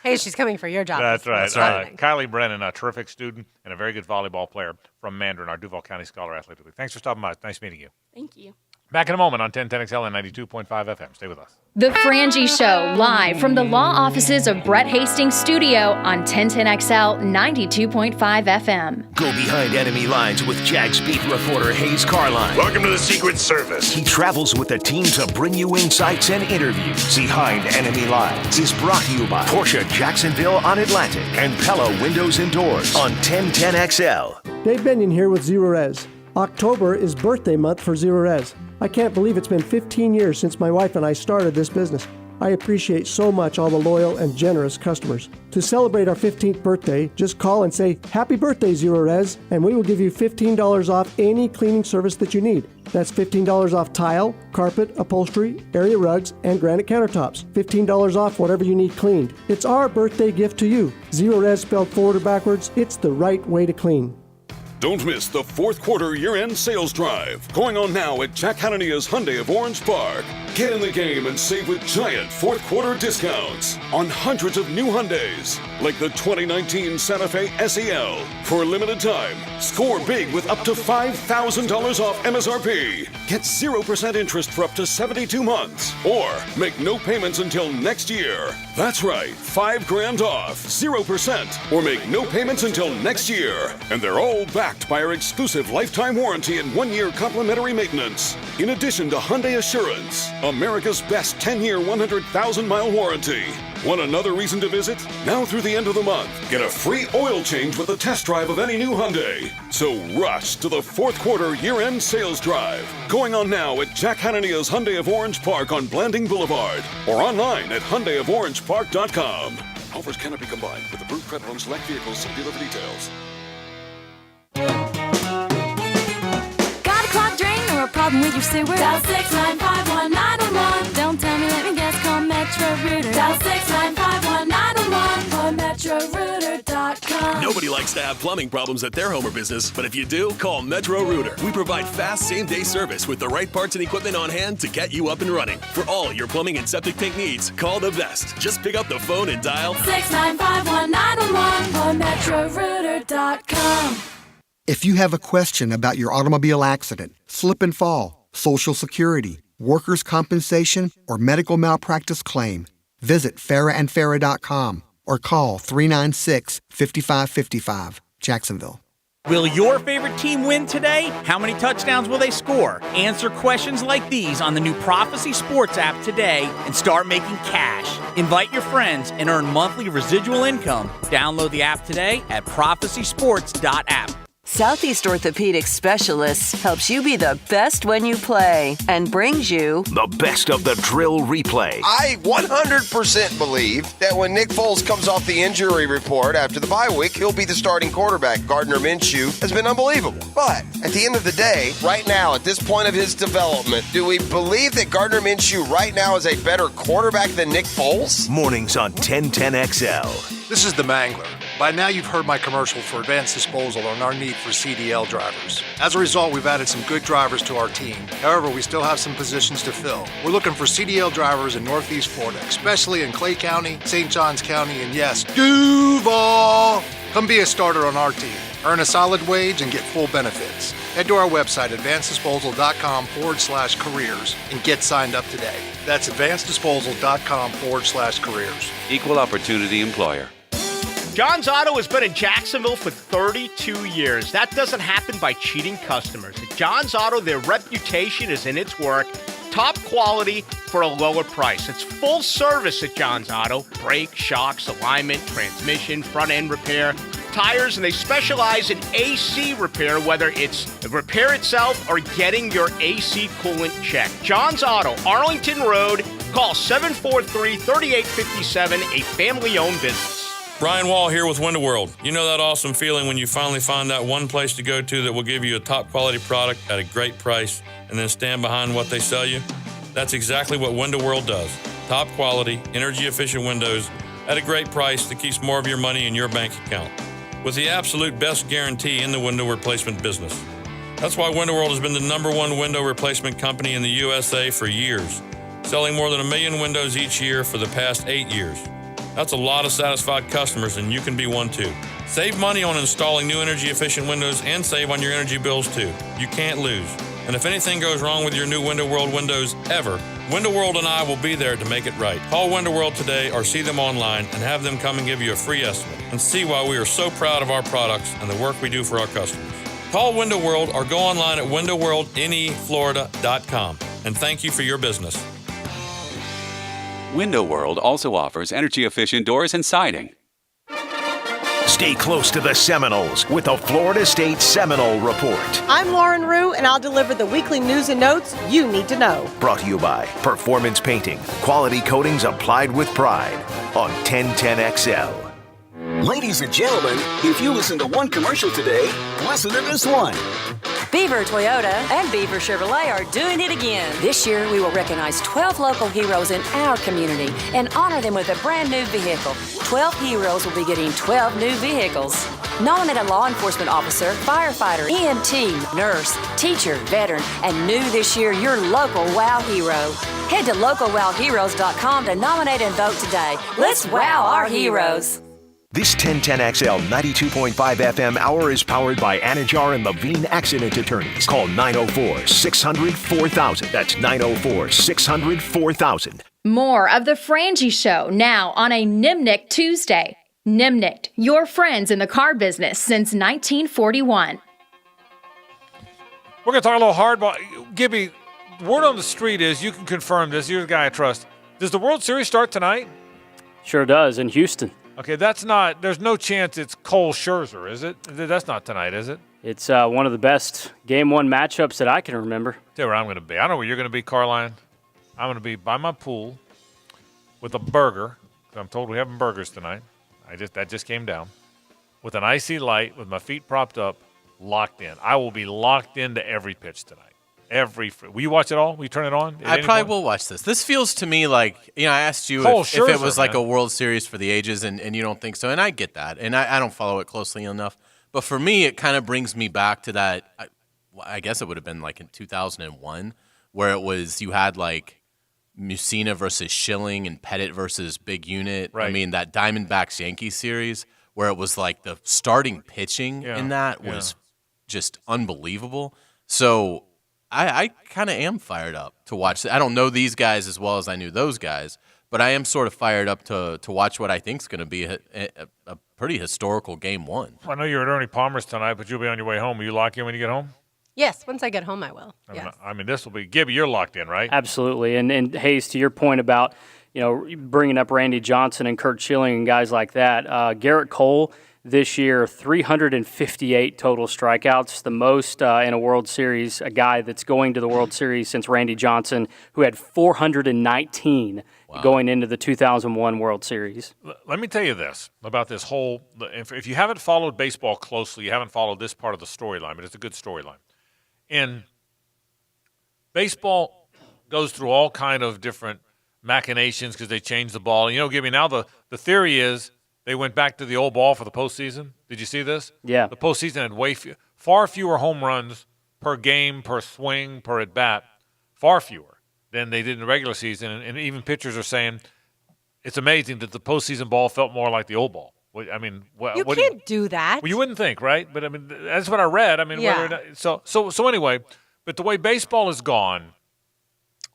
Hey, she's coming for your job. That's right. Kylie Brennan, a terrific student and a very good volleyball player from Mandarin, our Duval County Scholar Athletic League. Thanks for stopping by. Nice meeting you. Thank you. Back in a moment on 1010XL and 92.5 FM. Stay with us. The Frangie Show, live from the law offices of Brett Hastings' studio on 1010XL 92.5 FM. Go behind enemy lines with Jags beat reporter Hayes Carline. Welcome to the Secret Service. He travels with the team to bring you insights and interviews. Behind Enemy Lines is brought to you by Porsche Jacksonville on Atlantic and Pella Windows and Doors on 1010XL. Dave Benyon here with Zero Res. October is birthday month for Zero Res. I can't believe it's been 15 years since my wife and I started this business. I appreciate so much all the loyal and generous customers. To celebrate our 15th birthday, just call and say, "Happy birthday, Zero Res," and we will give you $15 off any cleaning service that you need. That's $15 off tile, carpet, upholstery, area rugs, and granite countertops. $15 off whatever you need cleaned. It's our birthday gift to you. Zero Res spelled forward or backwards, it's the right way to clean. Don't miss the fourth quarter year-end sales drive going on now at Jack Hanania's Hyundai of Orange Park. Get in the game and save with giant fourth quarter discounts on hundreds of new Hyundais, like the 2019 Santa Fe SEL. For a limited time, score big with up to $5,000 off MSRP. Get 0% interest for up to 72 months, or make no payments until next year. That's right, $5,000 off, 0%, or make no payments until next year. And they're all backed by our exclusive lifetime warranty and 1-year complimentary maintenance. In addition to Hyundai Assurance, America's best 10-year, 100,000-mile warranty. Want another reason to visit? Now through the end of the month, get a free oil change with a test drive of any new Hyundai. So rush to the fourth quarter year-end sales drive. Going on now at Jack Hanania's Hyundai of Orange Park on Blanding Boulevard, or online at HyundaiofOrangePark.com. Offers cannot be combined with approved credit on select vehicles. See dealer for details. Got a clogged drain or a problem with your sewer? Dial 6951911. Don't tell me, let me guess, call Metro Router. Dial 6951911 or MetroRouter.com. Nobody likes to have plumbing problems at their home or business, but if you do, call Metro Router. We provide fast same-day service with the right parts and equipment on hand to get you up and running. For all your plumbing and septic tank needs, call the best. Just pick up the phone and dial 6951911 or MetroRouter.com. If you have a question about your automobile accident, slip and fall, Social Security, workers' compensation, or medical malpractice claim, visit farahandfarah.com or call 396-5555, Jacksonville. Will your favorite team win today? How many touchdowns will they score? Answer questions like these on the new Prophecy Sports app today and start making cash. Invite your friends and earn monthly residual income. Download the app today at prophecysports.app. Southeast Orthopedic Specialists helps you be the best when you play and brings you the best of the drill replay. I 100% believe that when Nick Foles comes off the injury report after the bye week, he'll be the starting quarterback. Gardner Minshew has been unbelievable. But at the end of the day, right now, at this point of his development, do we believe that Gardner Minshew right now is a better quarterback than Nick Foles? Mornings on 1010XL. This is the Mangler. By now you've heard my commercial for Advanced Disposal on our need for CDL drivers. As a result, we've added some good drivers to our team. However, we still have some positions to fill. We're looking for CDL drivers in Northeast Florida, especially in Clay County, St. Johns County, and yes, Duval! Come be a starter on our team. Earn a solid wage and get full benefits. Head to our website, advanceddisposal.com/careers, and get signed up today. That's advanceddisposal.com/careers. Equal opportunity employer. John's Auto has been in Jacksonville for 32 years. That doesn't happen by cheating customers. At John's Auto, their reputation is in its work. Top quality for a lower price. It's full service at John's Auto. Brake, shocks, alignment, transmission, front end repair, tires, and they specialize in AC repair, whether it's the repair itself or getting your AC coolant checked. John's Auto, Arlington Road. Call 743-3857, a family-owned business. Brian Wall here with Window World. You know that awesome feeling when you finally find that one place to go to that will give you a top quality product at a great price and then stand behind what they sell you? That's exactly what Window World does. Top quality, energy efficient windows at a great price that keeps more of your money in your bank account. With the absolute best guarantee in the window replacement business. That's why Window World has been the #1 window replacement company in the USA for years, selling more than 1 million windows each year for the past 8 years. That's a lot of satisfied customers, and you can be one too. Save money on installing new energy-efficient windows and save on your energy bills too. You can't lose. And if anything goes wrong with your new Window World windows ever, Window World and I will be there to make it right. Call Window World today or see them online and have them come and give you a free estimate and see why we are so proud of our products and the work we do for our customers. Call Window World or go online at windowworldneflorida.com. And thank you for your business. Window World also offers energy-efficient doors and siding. Stay close to the Seminoles with the Florida State Seminole Report. I'm Lauren Rue, and I'll deliver the weekly news and notes you need to know. Brought to you by Performance Painting. Quality coatings applied with pride on 1010XL. Ladies and gentlemen, if you listen to one commercial today, listen to this one. Beaver Toyota and Beaver Chevrolet are doing it again. This year, we will recognize 12 local heroes in our community and honor them with a brand new vehicle. 12 heroes will be getting 12 new vehicles. Nominate a law enforcement officer, firefighter, EMT, nurse, teacher, veteran, and new this year, your local WOW hero. Head to localwowheroes.com to nominate and vote today. Let's wow our heroes. This 1010XL 92.5 FM hour is powered by Anajar and Levine Accident Attorneys. Call 904-600-4000. That's 904-600-4000. More of The Frangie Show now on a Nimnik Tuesday. Nimnik, your friends in the car business since 1941. We're going to talk a little hardball. Gibby, word on the street is, you can confirm this, you're the guy I trust. Does the World Series start tonight? Sure does, in Houston. Okay, there's no chance it's Cole Scherzer, is it? That's not tonight, is it? It's one of the best Game 1 matchups that I can remember. Tell you where I'm going to be. I know where you're going to be, Carline. I'm going to be by my pool with a burger. I'm told we're having burgers tonight. That just came down. With an icy light, with my feet propped up, locked in. I will be locked into every pitch tonight. Will you watch it all? Will you turn it on? I probably will watch this. This feels to me like, I asked you if it was like a World Series for the ages, and you don't think so. And I get that. And I don't follow it closely enough. But for me, it kind of brings me back to that, I guess it would have been like in 2001, where it was, you had like Mussina versus Schilling and Pettit versus Big Unit. Right. I mean, that Diamondbacks-Yankees series, where it was like the starting pitching in that was just unbelievable. So I kind of am fired up to watch. I don't know these guys as well as I knew those guys, but I am sort of fired up to watch what I think is going to be a pretty historical Game 1. I know you're at Ernie Palmer's tonight, but you'll be on your way home. Will you lock in when you get home? Yes, once I get home, I will. Yes. I mean, this will be Gibby. You're locked in, right? Absolutely. And Hayes, to your point about bringing up Randy Johnson and Kurt Schilling and guys like that, Garrett Cole this year, 358 total strikeouts, the most in a World Series, a guy that's going to the World Series since Randy Johnson, who had 419 going into the 2001 World Series. Let me tell you this about this whole – if you haven't followed baseball closely, you haven't followed this part of the storyline, but it's a good storyline. And baseball goes through all kind of different machinations because they change the ball. Gibby, now the theory is – they went back to the old ball for the postseason. Did you see this? Yeah. The postseason had far fewer home runs per game, per swing, per at-bat, far fewer than they did in the regular season. And even pitchers are saying it's amazing that the postseason ball felt more like the old ball. I mean, you can't do that. Well, you wouldn't think, right? But, I mean, that's what I read. I mean, so anyway, but the way baseball has gone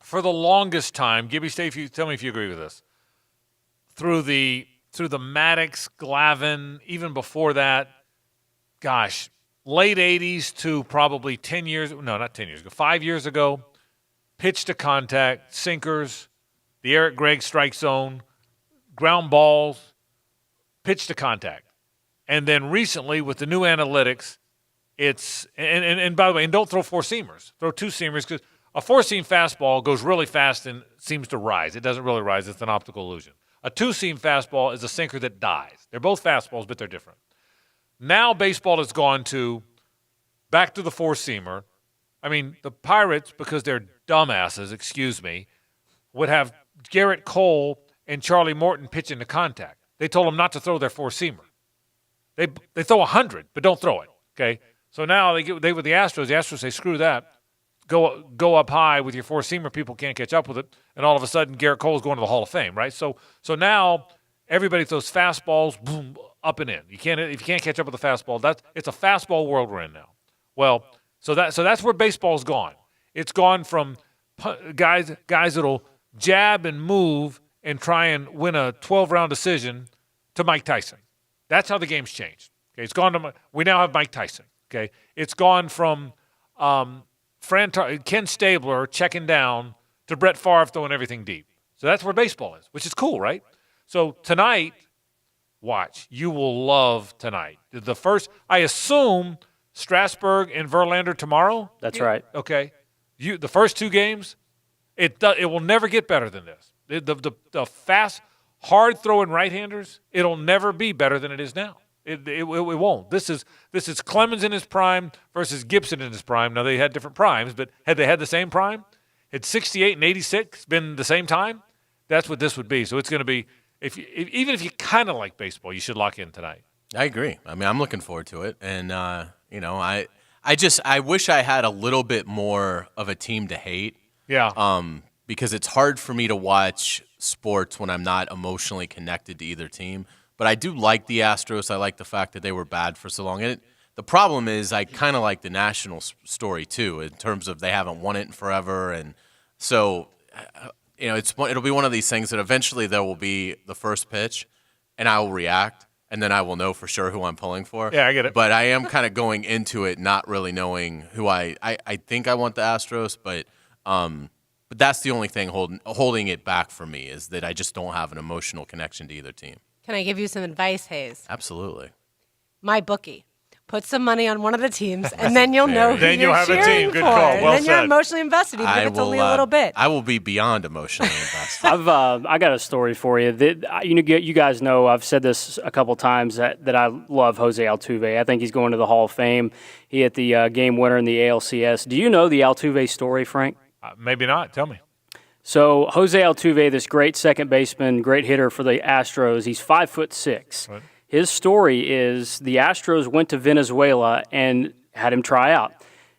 for the longest time, Gibby, tell me if you agree with this, through the Maddox, Glavine, even before that, gosh, late 80s to probably 10 years, no, not 10 years ago, 5 years ago, pitch to contact, sinkers, the Eric Gregg strike zone, ground balls, pitch to contact. And then recently with the new analytics, it's, and by the way, and don't throw four-seamers. Throw two-seamers because a four-seam fastball goes really fast and seems to rise. It doesn't really rise. It's an optical illusion. A two-seam fastball is a sinker that dies. They're both fastballs, but they're different. Now baseball has gone back to the four-seamer. I mean, the Pirates, because they're dumbasses, would have Garrett Cole and Charlie Morton pitching to contact. They told them not to throw their four-seamer. They throw 100, but don't throw it, okay? So now they with the Astros say, screw that. Go up high with your four-seamer. People can't catch up with it. And all of a sudden, Garrett Cole's going to the Hall of Fame, right? So now everybody throws fastballs, boom, up and in. If you can't catch up with the fastball, it's a fastball world we're in now. Well, so that's where baseball's gone. It's gone from guys that'll jab and move and try and win a 12-round decision to Mike Tyson. That's how the game's changed. Okay, it's gone to we now have Mike Tyson. Okay, it's gone from Ken Stabler checking down to Brett Favre throwing everything deep. So that's where baseball is, which is cool, right? So tonight, watch. You will love tonight. The first, I assume, Strasburg and Verlander tomorrow. That's right. Okay. The first 2 games, it will never get better than this. The fast, hard-throwing right-handers, it'll never be better than it is now. It won't. This is Clemens in his prime versus Gibson in his prime. Now, they had different primes, but had they had the same prime, had 68 and 86 been the same time, that's what this would be. So it's going to be, even if you kind of like baseball, you should lock in tonight. I agree. I mean, I'm looking forward to it. And, I wish I had a little bit more of a team to hate. Yeah. Because it's hard for me to watch sports when I'm not emotionally connected to either team. But I do like the Astros. I like the fact that they were bad for so long. And the problem is I kind of like the Nationals story, too, in terms of they haven't won it in forever. And so, it'll be one of these things that eventually there will be the first pitch, and I will react, and then I will know for sure who I'm pulling for. Yeah, I get it. But I am kind of going into it not really knowing who I think I want the Astros, but that's the only thing holding it back for me is that I just don't have an emotional connection to either team. Can I give you some advice, Hayes? Absolutely. My bookie. Put some money on one of the teams, and then you'll know who Then you're you'll have a cheering team. Good for. call. Well and then said. you're emotionally invested, even if it's only a little bit. I will be beyond emotionally invested. I got a story for you. You guys know I've said this a couple times that I love Jose Altuve. I think he's going to the Hall of Fame. He hit the game winner in the ALCS. Do you know the Altuve story, Frank? Maybe not. Tell me. So Jose Altuve, this great second baseman, great hitter for the Astros. He's 5'6". Right. His story is the Astros went to Venezuela and had him try out.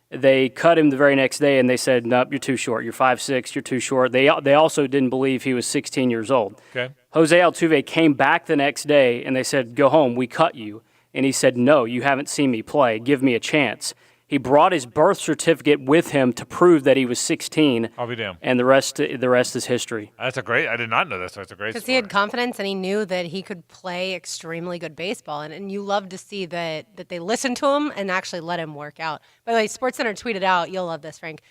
They cut him the very next day, and they said, nope, you're too short. You're 5'6", you're too short. They also didn't believe he was 16 years old. Okay. Jose Altuve came back the next day, and they said, go home, we cut you. And he said, no, you haven't seen me play. Give me a chance. He brought his birth certificate with him to prove that he was 16. I'll be damned. And the rest is history. I did not know that, so it's a great story. Because he had confidence and he knew that he could play extremely good baseball. And you love to see that they listened to him and actually let him work out. By the way, SportsCenter tweeted out, you'll love this, Frank.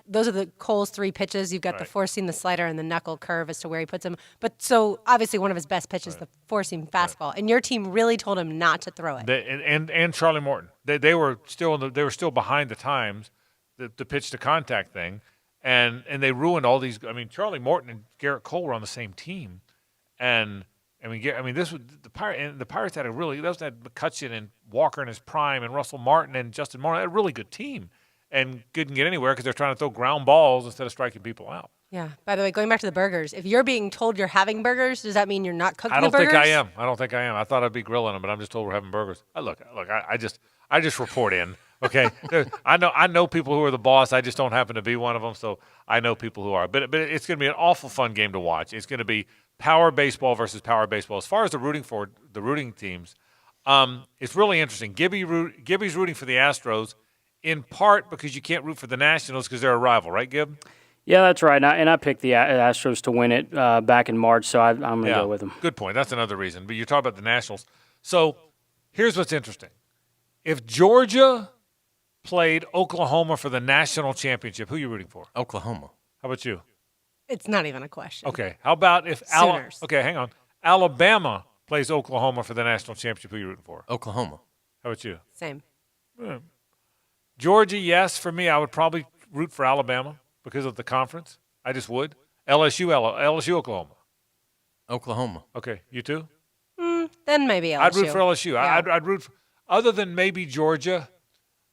Those are the Cole's 3 pitches. You've got the four-seam, the slider, and the knuckle curve as to where he puts them. But so obviously one of his best pitches, the four-seam fastball. And your team really told him not to throw it. And Charlie Morton, they were still behind the times, the pitch to contact thing, and they ruined all these. I mean, Charlie Morton and Garrett Cole were on the same team, and this was the Pirates had had McCutcheon and Walker in his prime, and Russell Martin and Justin Morton, had a really good team. And couldn't get anywhere because they're trying to throw ground balls instead of striking people out. Yeah. By the way, going back to the burgers, if you're being told you're having burgers, does that mean you're not cooking the burgers? I don't think I am. I thought I'd be grilling them, but I'm just told we're having burgers. I just report in. Okay. I know people who are the boss. I just don't happen to be one of them, so I know people who are. But it's going to be an awful fun game to watch. It's going to be power baseball versus power baseball. As far as the rooting teams, it's really interesting. Gibby's rooting for the Astros. In part because you can't root for the Nationals because they're a rival, right, Gib? Yeah, that's right. And I picked the Astros to win it back in March, so I'm going to go with them. Good point. That's another reason. But you're talking about the Nationals. So here's what's interesting. If Georgia played Oklahoma for the national championship, who are you rooting for? Oklahoma. How about you? It's not even a question. Okay. How about if Sooners. Okay, hang on. Alabama plays Oklahoma for the national championship, who are you rooting for? Oklahoma. How about you? Same. Georgia, yes. For me, I would probably root for Alabama because of the conference. I just would. LSU, Oklahoma. Oklahoma. Okay, you too? Then maybe LSU. I'd root for LSU. Yeah. I'd root for, other than maybe Georgia,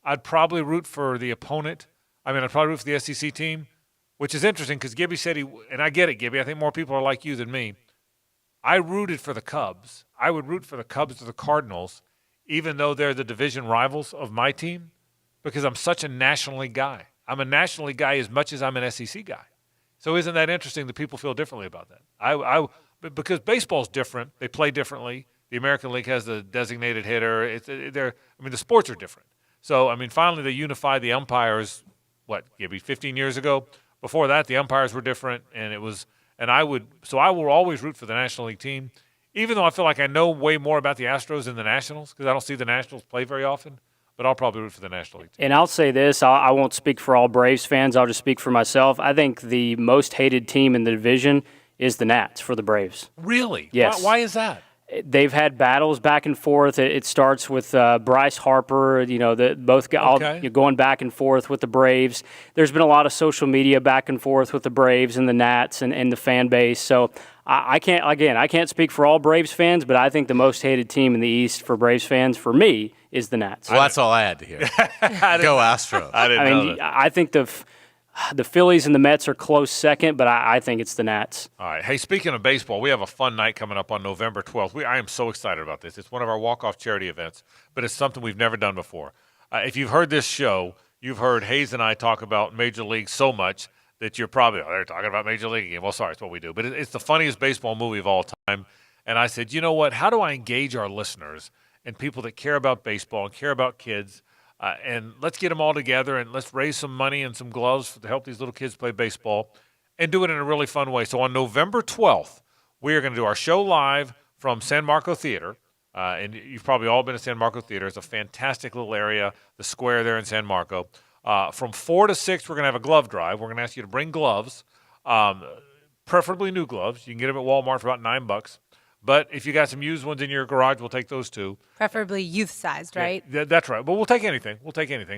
I'd probably root for the opponent. I'd probably root for the SEC team, which is interesting because Gibby said and I get it, Gibby. I think more people are like you than me. I rooted for the Cubs. I would root for the Cubs or the Cardinals, even though they're the division rivals of my team. Because I'm such a National League guy. I'm a National League guy as much as I'm an SEC guy. So isn't that interesting that people feel differently about that? Because baseball's different. They play differently. The American League has the designated hitter. The sports are different. So, finally they unified the umpires, Gibby, 15 years ago? Before that, the umpires were different, and I will always root for the National League team, even though I feel like I know way more about the Astros than the Nationals, because I don't see the Nationals play very often. But I'll probably root for the National League team. And I'll say this, I won't speak for all Braves fans, I'll just speak for myself. I think the most hated team in the division is the Nats for the Braves. Really? Yes. Why is that? they've had battles back and forth. It starts with Bryce Harper, going back and forth with the Braves. There's been a lot of social media back and forth with the Braves and the Nats and the fan base. So I can't speak for all Braves fans, but I think the most hated team in the East for Braves fans, for me, is the Nats. Well, that's all I had to hear. Go Astros. I didn't know that. I think the Phillies and the Mets are close second, but I think it's the Nats. All right. Hey, speaking of baseball, we have a fun night coming up on November 12th. I am so excited about this. It's one of our walk-off charity events, but it's something we've never done before. If you've heard this show, you've heard Hayes and I talk about Major League so much that you're probably, they're talking about Major League again. Well, sorry, it's what we do. But it's the funniest baseball movie of all time. And I said, you know what? How do I engage our listeners and people that care about baseball and care about kids? And let's get them all together and let's raise some money and some gloves to help these little kids play baseball and do it in a really fun way. So on November 12th, we are going to do our show live from San Marco Theater. And you've probably all been to San Marco Theater. It's a fantastic little area, the square there in San Marco. From 4 to 6, we're going to have a glove drive. We're going to ask you to bring gloves, preferably new gloves. You can get them at Walmart for about $9. But if you got some used ones in your garage, we'll take those too. Preferably youth-sized, right? Yeah, that's right. But we'll take anything.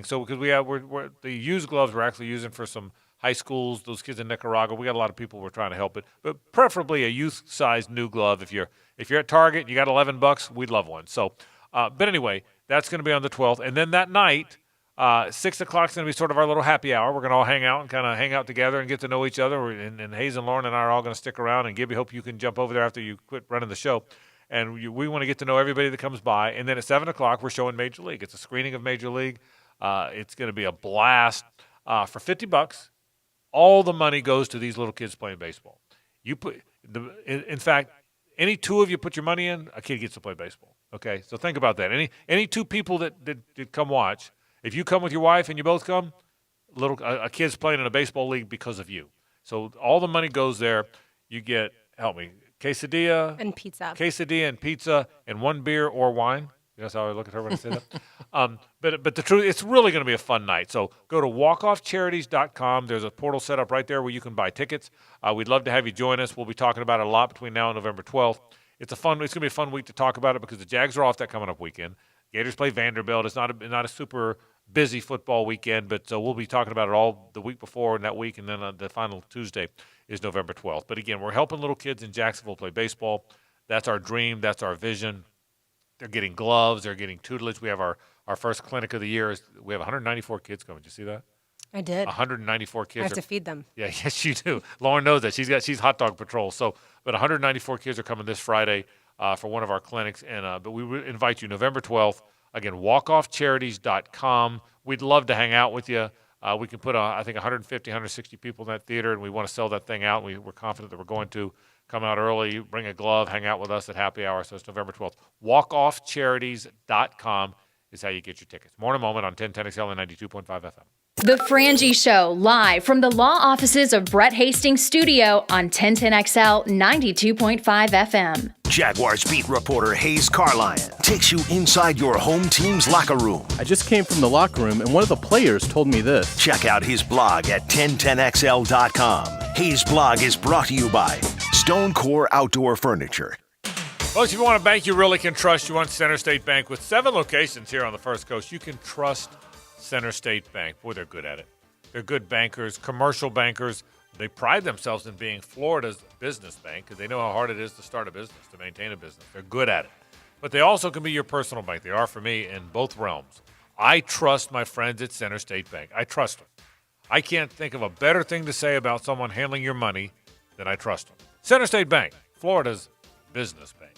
So because we're the used gloves we're actually using for some high schools, those kids in Nicaragua. We got a lot of people we're trying to help. But preferably a youth-sized new glove. If you're at Target and you got $11, we'd love one. So, but anyway, that's going to be on the 12th. And then that night, 6 o'clock is going to be sort of our little happy hour. We're going to all hang out together and get to know each other. And Hayes and Lauren and I are all going to stick around. And Gibby, hope you can jump over there after you quit running the show. And we want to get to know everybody that comes by. And then at 7 o'clock, we're showing Major League. It's a screening of Major League. It's going to be a blast. For $50, all the money goes to these little kids playing baseball. In fact, any two of you put your money in, a kid gets to play baseball. Okay, so think about that. Any two people that come watch. If you come with your wife and you both come, a kid's playing in a baseball league because of you. So all the money goes there. You get, help me, quesadilla. And pizza. Quesadilla and pizza and one beer or wine. That's how I look at her when I say that. But the truth, it's really going to be a fun night. So go to walkoffcharities.com. There's a portal set up right there where you can buy tickets. We'd love to have you join us. We'll be talking about it a lot between now and November 12th. It's going to be a fun week to talk about it because the Jags are off that coming up weekend. Gators play Vanderbilt. It's not a super busy football weekend, but we'll be talking about it all the week before and that week, and then the final Tuesday is November 12th. But again, we're helping little kids in Jacksonville play baseball. That's our dream. That's our vision. They're getting gloves. They're getting tutelage. We have our first clinic of the year. We have 194 kids coming. Did you see that? I did. 194 kids. I have to feed them. Yeah, yes, you do. Lauren knows that. She's hot dog patrol. So, but 194 kids are coming this Friday for one of our clinics, and but we invite you November 12th. Again, walkoffcharities.com. We'd love to hang out with you. We can put, I think, 150, 160 people in that theater, and we want to sell that thing out. We're confident that we're going to come out early, bring a glove, hang out with us at happy hour. So it's November 12th. Walkoffcharities.com is how you get your tickets. More in a moment on 1010XL and 92.5 FM. The Frangie Show, live from the law offices of Brett Hastings' studio on 1010XL 92.5 FM. Jaguars beat reporter Hayes Carlyon takes you inside your home team's locker room. I just came from the locker room, and one of the players told me this. Check out his blog at 1010XL.com. Hayes' blog is brought to you by Stone Core Outdoor Furniture. Folks, if you want a bank you really can trust, you want Center State Bank. With 7 locations here on the First Coast, you can trust Center State Bank. Boy, they're good at it. They're good bankers, commercial bankers. They pride themselves in being Florida's business bank because they know how hard it is to start a business, to maintain a business. They're good at it. But they also can be your personal bank. They are for me in both realms. I trust my friends at Center State Bank. I trust them. I can't think of a better thing to say about someone handling your money than I trust them. Center State Bank, Florida's business bank.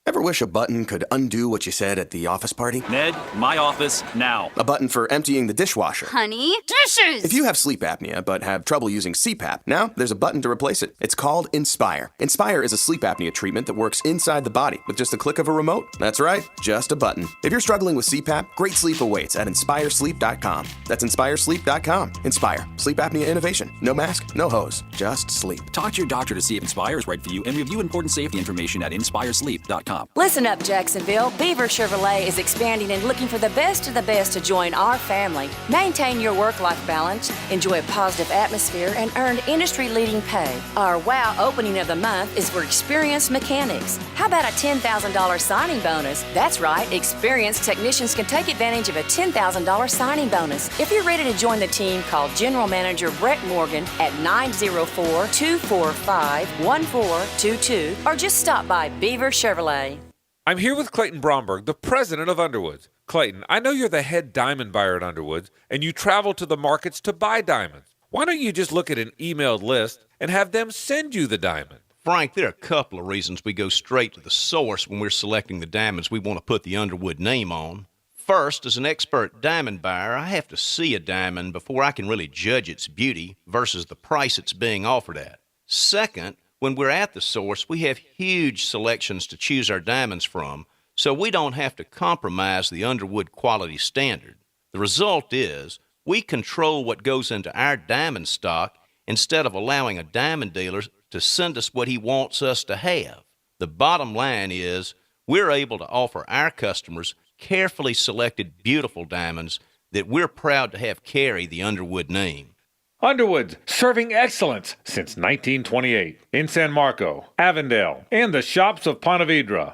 Ever wish a button could undo what you said at the office party? Ned, my office now. A button for emptying the dishwasher. Honey, dishes! If you have sleep apnea but have trouble using CPAP, now there's a button to replace it. It's called Inspire. Inspire is a sleep apnea treatment that works inside the body with just a click of a remote. That's right, just a button. If you're struggling with CPAP, great sleep awaits at InspireSleep.com. That's InspireSleep.com. Inspire. Sleep apnea innovation. No mask, no hose, just sleep. Talk to your doctor to see if Inspire is right for you and review important safety information at InspireSleep.com. shop. Listen up, Jacksonville. Beaver Chevrolet is expanding and looking for the best of the best to join our family. Maintain your work-life balance, enjoy a positive atmosphere, and earn industry-leading pay. Our WOW opening of the month is for experienced mechanics. How about a $10,000 signing bonus? That's right, experienced technicians can take advantage of a $10,000 signing bonus. If you're ready to join the team, call General Manager Brett Morgan at 904-245-1422 or just stop by Beaver Chevrolet. I'm here with Clayton Bromberg, the president of Underwoods. Clayton, I know you're the head diamond buyer at Underwoods, and you travel to the markets to buy diamonds. Why don't you just look at an emailed list and have them send you the diamond? Frank, there are a couple of reasons we go straight to the source when we're selecting the diamonds we want to put the Underwood name on. First, as an expert diamond buyer, I have to see a diamond before I can really judge its beauty versus the price it's being offered at. Second, when we're at the source, we have huge selections to choose our diamonds from, so we don't have to compromise the Underwood quality standard. The result is we control what goes into our diamond stock instead of allowing a diamond dealer to send us what he wants us to have. The bottom line is we're able to offer our customers carefully selected, beautiful diamonds that we're proud to have carry the Underwood name. Underwoods, serving excellence since 1928 in San Marco, Avondale, and the shops of Ponte Vedra.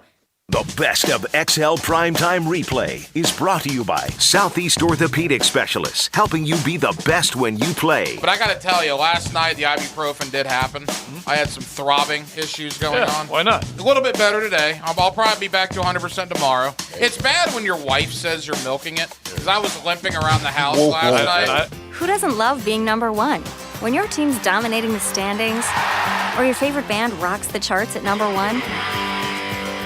The best of XL Primetime Replay is brought to you by Southeast Orthopedic Specialists, helping you be the best when you play. But I got to tell you, last night the ibuprofen did happen. I had some throbbing issues going on. Why not? A little bit better today. I'll probably be back to 100% tomorrow. It's bad when your wife says you're milking it, because I was limping around the house last night. Who doesn't love being number one? When your team's dominating the standings, or your favorite band rocks the charts at number one,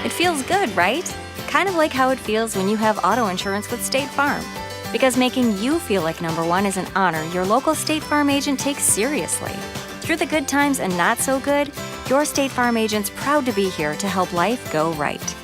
it feels good, right? Kind of like how it feels when you have auto insurance with State Farm. Because making you feel like number one is an honor your local State Farm agent takes seriously. Through the good times and not so good, your State Farm agent's proud to be here to help life go right.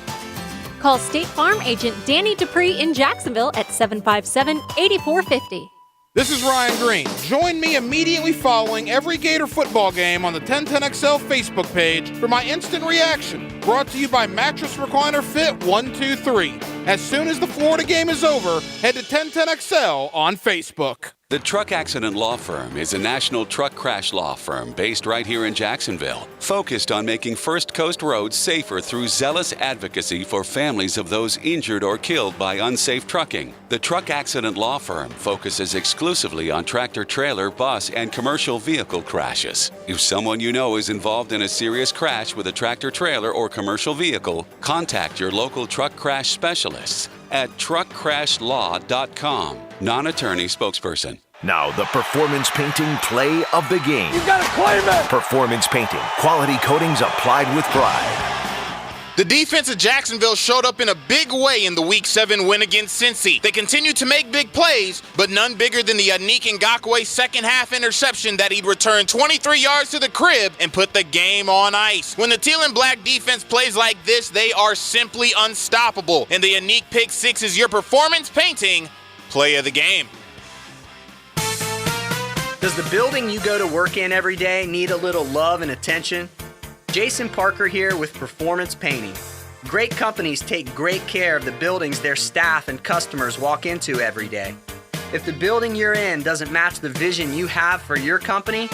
Call State Farm agent Danny Dupree in Jacksonville at 757-8450. This is Ryan Green. Join me immediately following every Gator football game on the 1010XL Facebook page for my instant reaction. Brought to you by Mattress Recliner Fit 123. As soon as the Florida game is over, head to 1010XL on Facebook. The Truck Accident Law Firm is a national truck crash law firm based right here in Jacksonville, focused on making First Coast roads safer through zealous advocacy for families of those injured or killed by unsafe trucking. The Truck Accident Law Firm focuses exclusively on tractor-trailer, bus, and commercial vehicle crashes. If someone you know is involved in a serious crash with a tractor-trailer or commercial vehicle, contact your local truck crash specialists at truckcrashlaw.com. Non-attorney spokesperson. Now the Performance Painting play of the game. You gotta claim it! Performance Painting. Quality coatings applied with pride. The defense of Jacksonville showed up in a big way in the Week 7 win against Cincy. They continued to make big plays, but none bigger than the Anik Ngakoue second-half interception that he'd returned 23 yards to the crib and put the game on ice. When the teal and black defense plays like this, they are simply unstoppable. And the Anik pick six is your Performance Painting play of the game. Does the building you go to work in every day need a little love and attention? Jason Parker here with Performance Painting. Great companies take great care of the buildings their staff and customers walk into every day. If the building you're in doesn't match the vision you have for your company,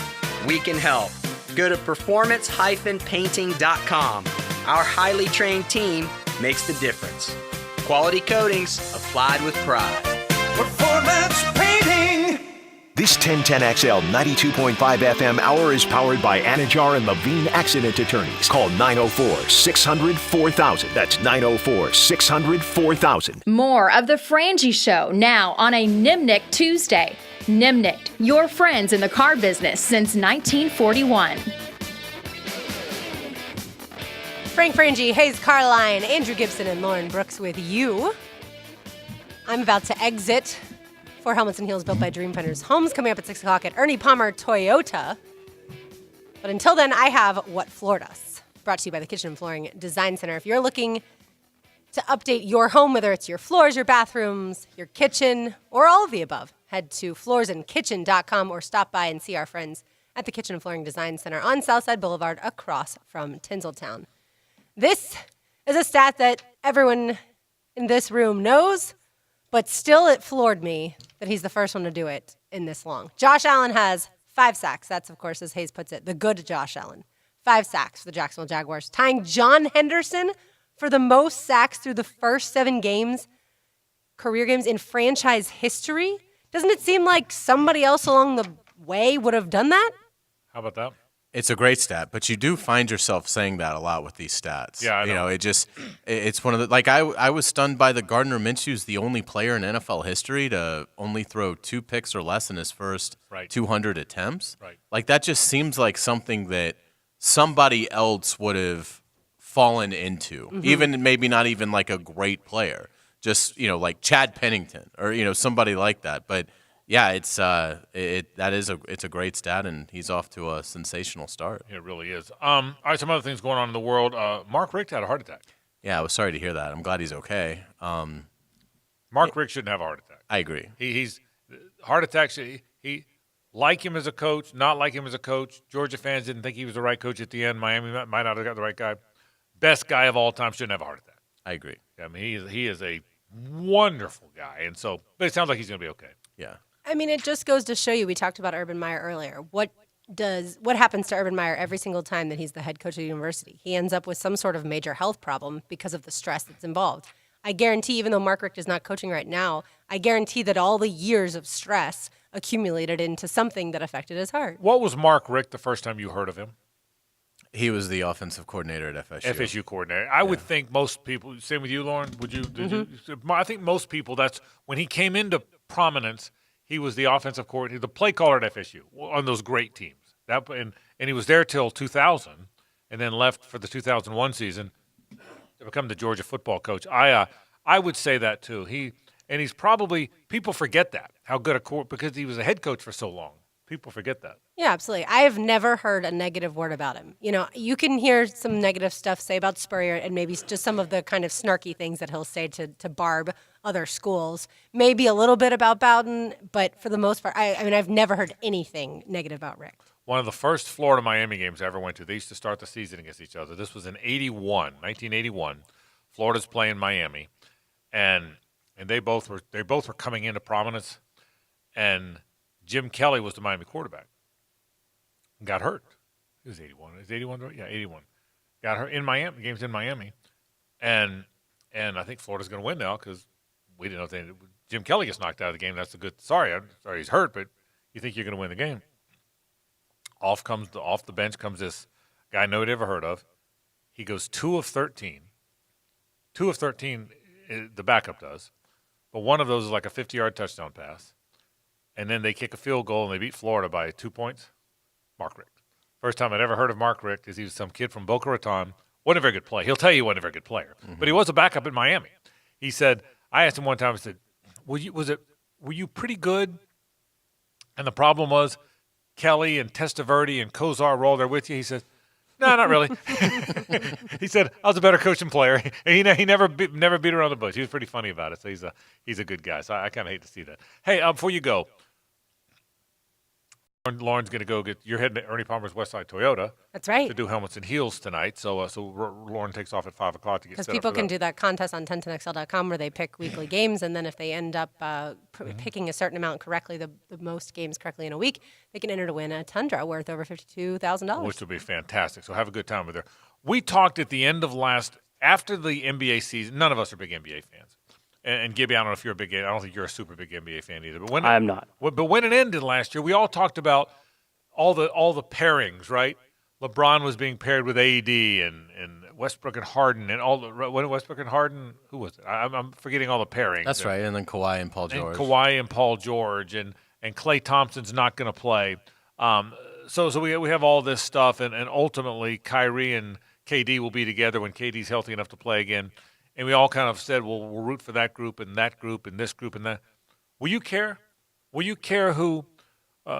we can help. Go to performance-painting.com. Our highly trained team makes the difference. Quality coatings applied with pride. Performance Painting! This 1010XL 92.5 FM hour is powered by Anajar and Levine Accident Attorneys. Call 904-600-4000. That's 904-600-4000. More of The Frangie Show now on a Nimnick Tuesday. Nimnick, your friends in the car business since 1941. Frank Frangie, Hayes Carline, Andrew Gibson, and Lauren Brooks with you. I'm about to exit for Helmets and Heels built by Dreamfinders Homes, coming up at 6 o'clock at Ernie Palmer Toyota. But until then, I have What Floored Us, brought to you by the Kitchen and Flooring Design Center. If you're looking to update your home, whether it's your floors, your bathrooms, your kitchen, or all of the above, head to floorsandkitchen.com or stop by and see our friends at the Kitchen and Flooring Design Center on Southside Boulevard across from Tinseltown. This is a stat that everyone in this room knows, but still it floored me that he's the first one to do it in this long. Josh Allen has 5 sacks. That's, of course, as Hayes puts it, the good Josh Allen. 5 sacks for the Jacksonville Jaguars, tying John Henderson for the most sacks through the first 7 games, career games in franchise history. Doesn't it seem like somebody else along the way would have done that? How about that? It's a great stat, but you do find yourself saying that a lot with these stats. Yeah, I know. It's one of the, like, I was stunned by the Gardner Minshew's the only player in NFL history to only throw 2 picks or less in his first 200 attempts. Right. Like, that just seems like something that somebody else would have fallen into, even maybe not even like a great player, just, like Chad Pennington or, somebody like that. But yeah, it's a great stat, and he's off to a sensational start. It really is. All right, some other things going on in the world. Mark Richt had a heart attack. Yeah, I was sorry to hear that. I'm glad he's okay. Mark Richt shouldn't have a heart attack. I agree. He's heart attacks. He like him as a coach, not like him as a coach. Georgia fans didn't think he was the right coach at the end. Miami might not have got the right guy. Best guy of all time shouldn't have a heart attack. I agree. I mean, he is a wonderful guy, and so. But it sounds like he's going to be okay. Yeah. I mean, it just goes to show you, we talked about Urban Meyer earlier. What happens to Urban Meyer every single time that he's the head coach of the university? He ends up with some sort of major health problem because of the stress that's involved. I guarantee, even though Mark Richt is not coaching right now, I guarantee that all the years of stress accumulated into something that affected his heart. What was Mark Richt the first time you heard of him? He was the offensive coordinator at FSU. FSU coordinator. I would think most people, same with you, Lauren, would you? I think most people, that's when he came into prominence, he was the offensive coordinator, the play caller at FSU on those great teams. And he was there till 2000 and then left for the 2001 season to become the Georgia football coach. I would say that too. He's probably, people forget that, how good because he was a head coach for so long. People forget that. Yeah, absolutely. I have never heard a negative word about him. You can hear some negative stuff say about Spurrier and maybe just some of the kind of snarky things that he'll say to barb other schools. Maybe a little bit about Bowden, but for the most part, I mean, I've never heard anything negative about Rick. One of the first Florida-Miami games I ever went to, they used to start the season against each other. This was in 1981. Florida's playing Miami, and they both were coming into prominence, and Jim Kelly was the Miami quarterback. Got hurt. It was 81. Is 81 right? Yeah, 81. Got hurt in Miami. The game's in Miami, and I think Florida's going to win now because we didn't know Jim Kelly gets knocked out of the game. That's a good. Sorry he's hurt, but you think you're going to win the game. Off the bench comes this guy nobody ever heard of. He goes 2 of 13. 2 of 13, the backup does, but one of those is like a 50-yard touchdown pass. And then they kick a field goal, and they beat Florida by 2 points. Mark Richt. First time I'd ever heard of Mark Richt is he was some kid from Boca Raton. Wasn't a very good player. He'll tell you he wasn't a very good player. But he was a backup in Miami. He said, I asked him one time, I said, were you pretty good? And the problem was Kelly and Testaverde and Kozar were all there with you. He said, no, not really. He said, I was a better coach and player. And he never beat around the bush. He was pretty funny about it. So he's a good guy. So I kind of hate to see that. Hey, before you go, Lauren's going to go get – you're heading to Ernie Palmer's Westside Toyota. That's right. To do helmets and heels tonight. So Lauren takes off at 5 o'clock to get set up. Because people can do that contest on 1010XL.com where they pick weekly games, and then if they end up picking a certain amount correctly, the most games correctly in a week, they can enter to win a Tundra worth over $52,000. Which would be fantastic. So have a good time with her. We talked at the end of after the NBA season, none of us are big NBA fans. And Gibby, I don't know if you're a big – I don't think you're a super big NBA fan either. But I am not. But when it ended last year, we all talked about all the pairings, right? LeBron was being paired with AD and Westbrook and Harden and all the – Westbrook and Harden, who was it? I'm forgetting all the pairings. That's right, and then Kawhi and Paul George. And Klay Thompson's not going to play. So we have all this stuff, and ultimately Kyrie and KD will be together when KD's healthy enough to play again. And we all kind of said, well, we'll root for that group and this group and that. Will you care? Will you care who wins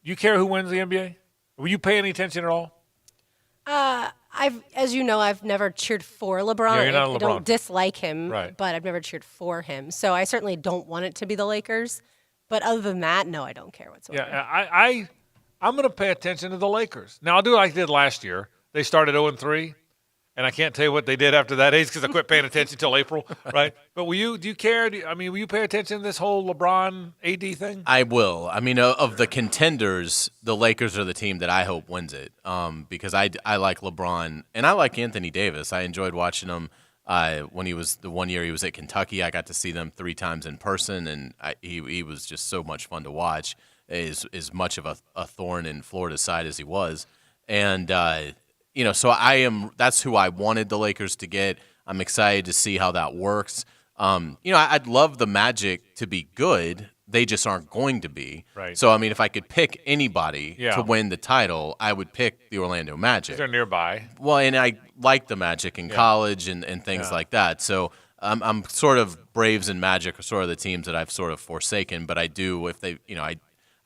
the NBA? Will you pay any attention at all? As you know, I've never cheered for LeBron. Yeah, you're not a LeBron. I don't dislike him, right. But I've never cheered for him. So I certainly don't want it to be the Lakers. But other than that, no, I don't care whatsoever. Yeah, I'm going to pay attention to the Lakers. Now, I'll do like I did last year. They started 0-3. and I can't tell you what they did after that age because I quit paying attention until April, right? But will you care? Will you pay attention to this whole LeBron AD thing? I will. I mean, of the contenders, the Lakers are the team that I hope wins it because I like LeBron and I like Anthony Davis. I enjoyed watching him when he was the 1 year he was at Kentucky. I got to see them 3 times in person, and he was just so much fun to watch. As much of a thorn in Florida's side as he was, and so that's who I wanted the Lakers to get. I'm excited to see how that works. I'd love the Magic to be good. They just aren't going to be. Right. So, I mean, if I could pick anybody to win the title, I would pick the Orlando Magic. They're nearby. Well, and I liked the Magic in college and things like that. So I'm sort of Braves and Magic are sort of the teams that I've sort of forsaken, but I do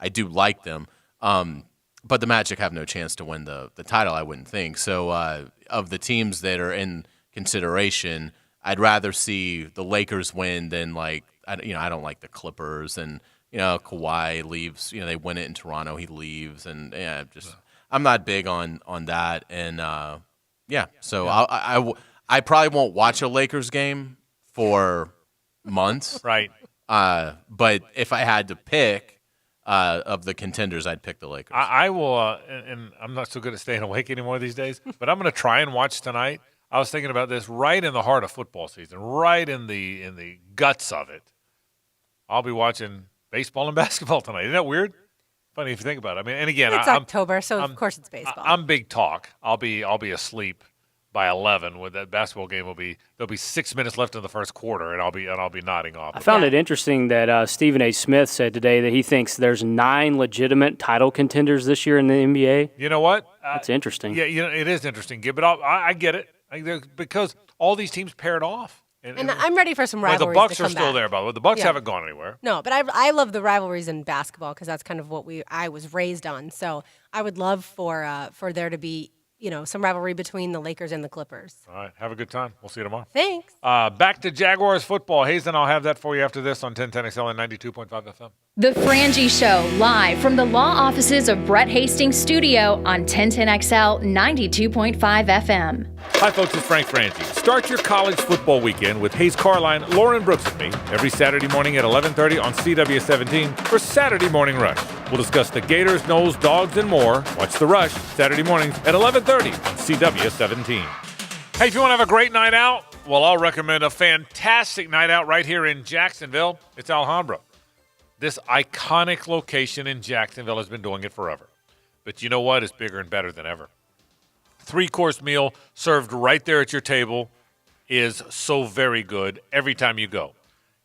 I do like them. But the Magic have no chance to win the title, I wouldn't think. So of the teams that are in consideration, I'd rather see the Lakers win than I don't like the Clippers, and Kawhi leaves. They win it in Toronto, he leaves, and I'm not big on that. And so I probably won't watch a Lakers game for months. Right. But if I had to pick of the contenders, I'd pick the Lakers. I will, and I'm not so good at staying awake anymore these days, but I'm going to try and watch tonight. I was thinking about this right in the heart of football season, right in the guts of it. I'll be watching baseball and basketball tonight. Isn't that weird? Funny if you think about it. I mean, and again, it's October, so of course it's baseball. I'm big talk. I'll be asleep by 11. With that basketball game, there'll be 6 minutes left in the first quarter, and I'll be nodding off. I found it interesting that Stephen A. Smith said today that he thinks there's 9 legitimate title contenders this year in the NBA. You know what? That's interesting. Yeah, it is interesting, Gib. But I get it because all these teams paired off. And I'm ready for some rivalries. The Bucks to come are still back. there, by the way. The Bucks haven't gone anywhere. No, but I love the rivalries in basketball because that's kind of what I was raised on. So I would love for there to be some rivalry between the Lakers and the Clippers. All right, have a good time. We'll see you tomorrow. Thanks. Back to Jaguars football. Hazen, I'll have that for you after this on 1010XL and 92.5 FM. The Frangie Show, live from the law offices of Brett Hastings' studio on 1010XL 92.5 FM. Hi, folks. It's Frank Frangie. Start your college football weekend with Hayes Carline, Lauren Brooks, and me every Saturday morning at 11:30 on CW17 for Saturday Morning Rush. We'll discuss the Gators, Noles, Dogs, and more. Watch The Rush Saturday mornings at 11:30 on CW17. Hey, if you want to have a great night out, well, I'll recommend a fantastic night out right here in Jacksonville. It's Alhambra. This iconic location in Jacksonville has been doing it forever. But you know what? It's bigger and better than ever. 3-course meal served right there at your table is so very good every time you go.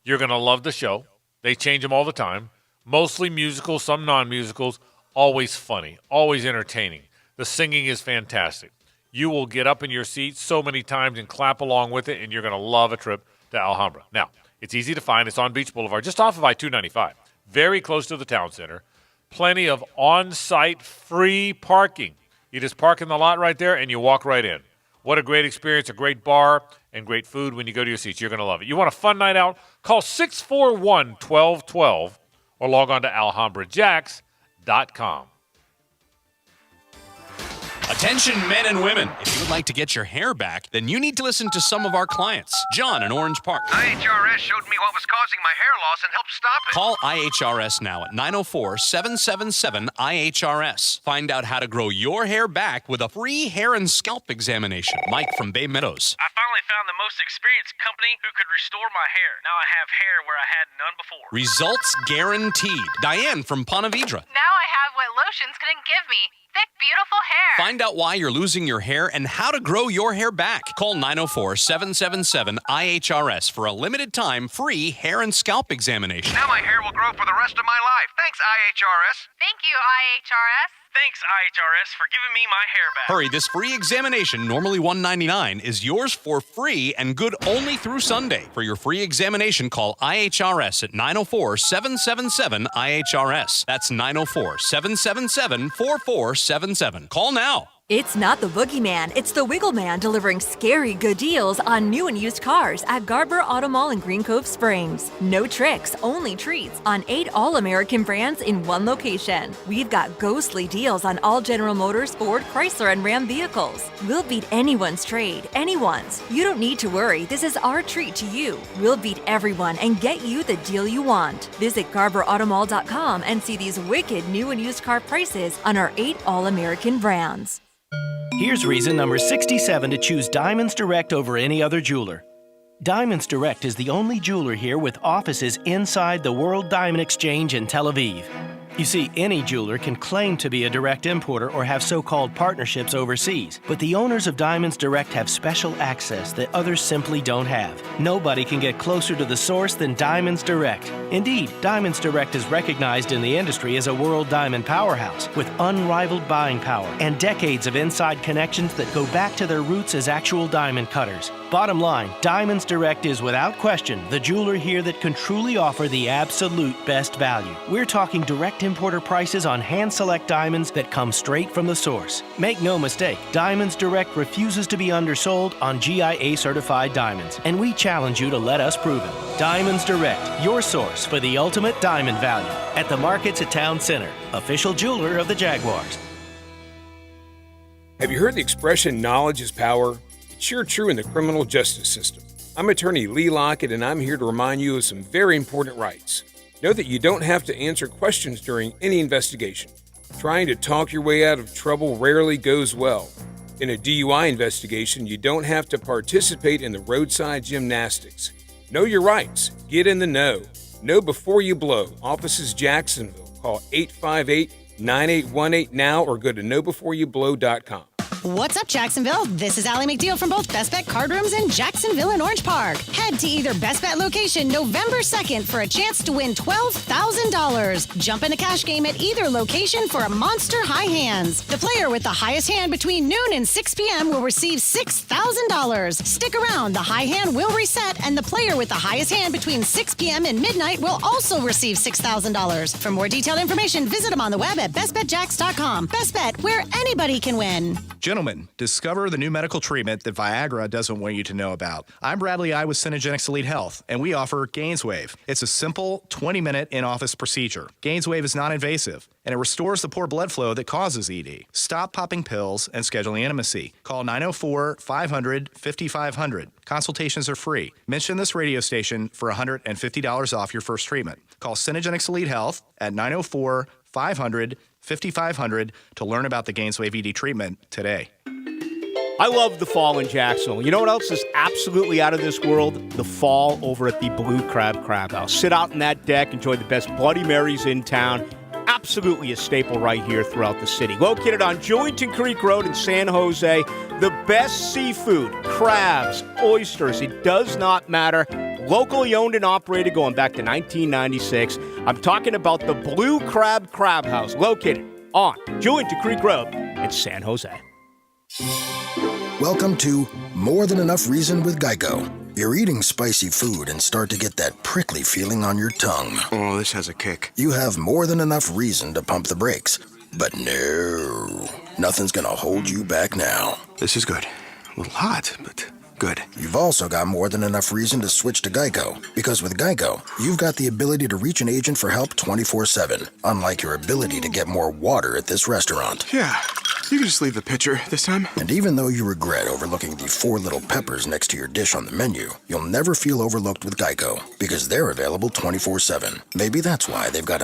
You're going to love the show. They change them all the time. Mostly musicals, some non-musicals. Always funny, always entertaining. The singing is fantastic. You will get up in your seat so many times and clap along with it, and you're going to love a trip to Alhambra. Now, it's easy to find. It's on Beach Boulevard, just off of I-295. Very close to the town center. Plenty of on-site free parking. You just park in the lot right there, and you walk right in. What a great experience, a great bar, and great food when you go to your seats. You're going to love it. You want a fun night out? Call 641-1212 or log on to alhambrajacks.com. Attention men and women. If you would like to get your hair back, then you need to listen to some of our clients. John in Orange Park. IHRS showed me what was causing my hair loss and helped stop it. Call IHRS now at 904-777-IHRS. Find out how to grow your hair back with a free hair and scalp examination. Mike from Bay Meadows. I finally found the most experienced company who could restore my hair. Now I have hair where I had none before. Results guaranteed. Diane from Ponte Vedra. Now I have what lotions couldn't give me. Thick, beautiful hair. Find out why you're losing your hair and how to grow your hair back. Call 904-777-IHRS for a limited time free hair and scalp examination. Now my hair will grow for the rest of my life. Thanks, IHRS. Thank you, IHRS. Thanks, IHRS, for giving me my hair back. Hurry, this free examination, normally $199, is yours for free and good only through Sunday. For your free examination, call IHRS at 904-777-IHRS. That's 904-777-4477. Call now. It's not the boogeyman, it's the Wiggle Man delivering scary good deals on new and used cars at Garber Auto Mall in Green Cove Springs. No tricks, only treats on 8 all-American brands in one location. We've got ghostly deals on all General Motors, Ford, Chrysler, and Ram vehicles. We'll beat anyone's trade, anyone's. You don't need to worry, this is our treat to you. We'll beat everyone and get you the deal you want. Visit GarberAutomall.com and see these wicked new and used car prices on our 8 all-American brands. Here's reason number 67 to choose Diamonds Direct over any other jeweler. Diamonds Direct is the only jeweler here with offices inside the World Diamond Exchange in Tel Aviv. You see, any jeweler can claim to be a direct importer or have so-called partnerships overseas, but the owners of Diamonds Direct have special access that others simply don't have. Nobody can get closer to the source than Diamonds Direct. Indeed, Diamonds Direct is recognized in the industry as a world diamond powerhouse with unrivaled buying power and decades of inside connections that go back to their roots as actual diamond cutters. Bottom line, Diamonds Direct is without question the jeweler here that can truly offer the absolute best value. We're talking direct importer prices on hand-select diamonds that come straight from the source. Make no mistake, Diamonds Direct refuses to be undersold on GIA-certified diamonds, and we challenge you to let us prove it. Diamonds Direct, your source for the ultimate diamond value. At the Markets at Town Center, official jeweler of the Jaguars. Have you heard the expression, knowledge is power? It's sure true in the criminal justice system. I'm attorney Lee Lockett, and I'm here to remind you of some very important rights. Know that you don't have to answer questions during any investigation. Trying to talk your way out of trouble rarely goes well. In a DUI investigation, you don't have to participate in the roadside gymnastics. Know your rights. Get in the know. Know before you blow. Offices Jacksonville. Call 858-9818 now or go to knowbeforeyoublow.com. What's up, Jacksonville? This is Allie McDeal from both Best Bet Card Rooms in Jacksonville and Orange Park. Head to either Best Bet location November 2nd for a chance to win $12,000. Jump in the cash game at either location for a monster high hands. The player with the highest hand between noon and 6 p.m. will receive $6,000. Stick around. The high hand will reset, and the player with the highest hand between 6 p.m. and midnight will also receive $6,000. For more detailed information, visit them on the web at bestbetjacks.com. Best Bet, where anybody can win. Gentlemen, discover the new medical treatment that Viagra doesn't want you to know about. I'm Bradley I with Synergenics Elite Health, and we offer GainsWave. It's a simple 20-minute in-office procedure. GainsWave is non-invasive, and it restores the poor blood flow that causes ED. Stop popping pills and scheduling intimacy. Call 904-500-5500. Consultations are free. Mention this radio station for $150 off your first treatment. Call Synergenics Elite Health at 904-500-5500 to learn about the GainsWave ED treatment today. I love the fall in Jacksonville. You know what else is absolutely out of this world? The fall over at the Blue Crab Crab House. Sit out on that deck, enjoy the best Bloody Marys in town. Absolutely a staple right here throughout the city. Located on Julington Creek Road in San Jose, the best seafood, crabs, oysters, it does not matter. Locally owned and operated going back to 1996. I'm talking about the Blue Crab Crab House, located on Julington Creek Road in San Jose. Welcome to More Than Enough Reason with Geico. You're eating spicy food and start to get that prickly feeling on your tongue. Oh, this has a kick. You have more than enough reason to pump the brakes. But no, nothing's gonna hold you back now. This is good. A little hot, but good. You've also got more than enough reason to switch to Geico. Because with Geico, you've got the ability to reach an agent for help 24/7. Unlike your ability to get more water at this restaurant. Yeah, you can just leave the pitcher this time. And even though you regret overlooking the 4 little peppers next to your dish on the menu, you'll never feel overlooked with Geico. Because they're available 24/7. Maybe that's why they've got a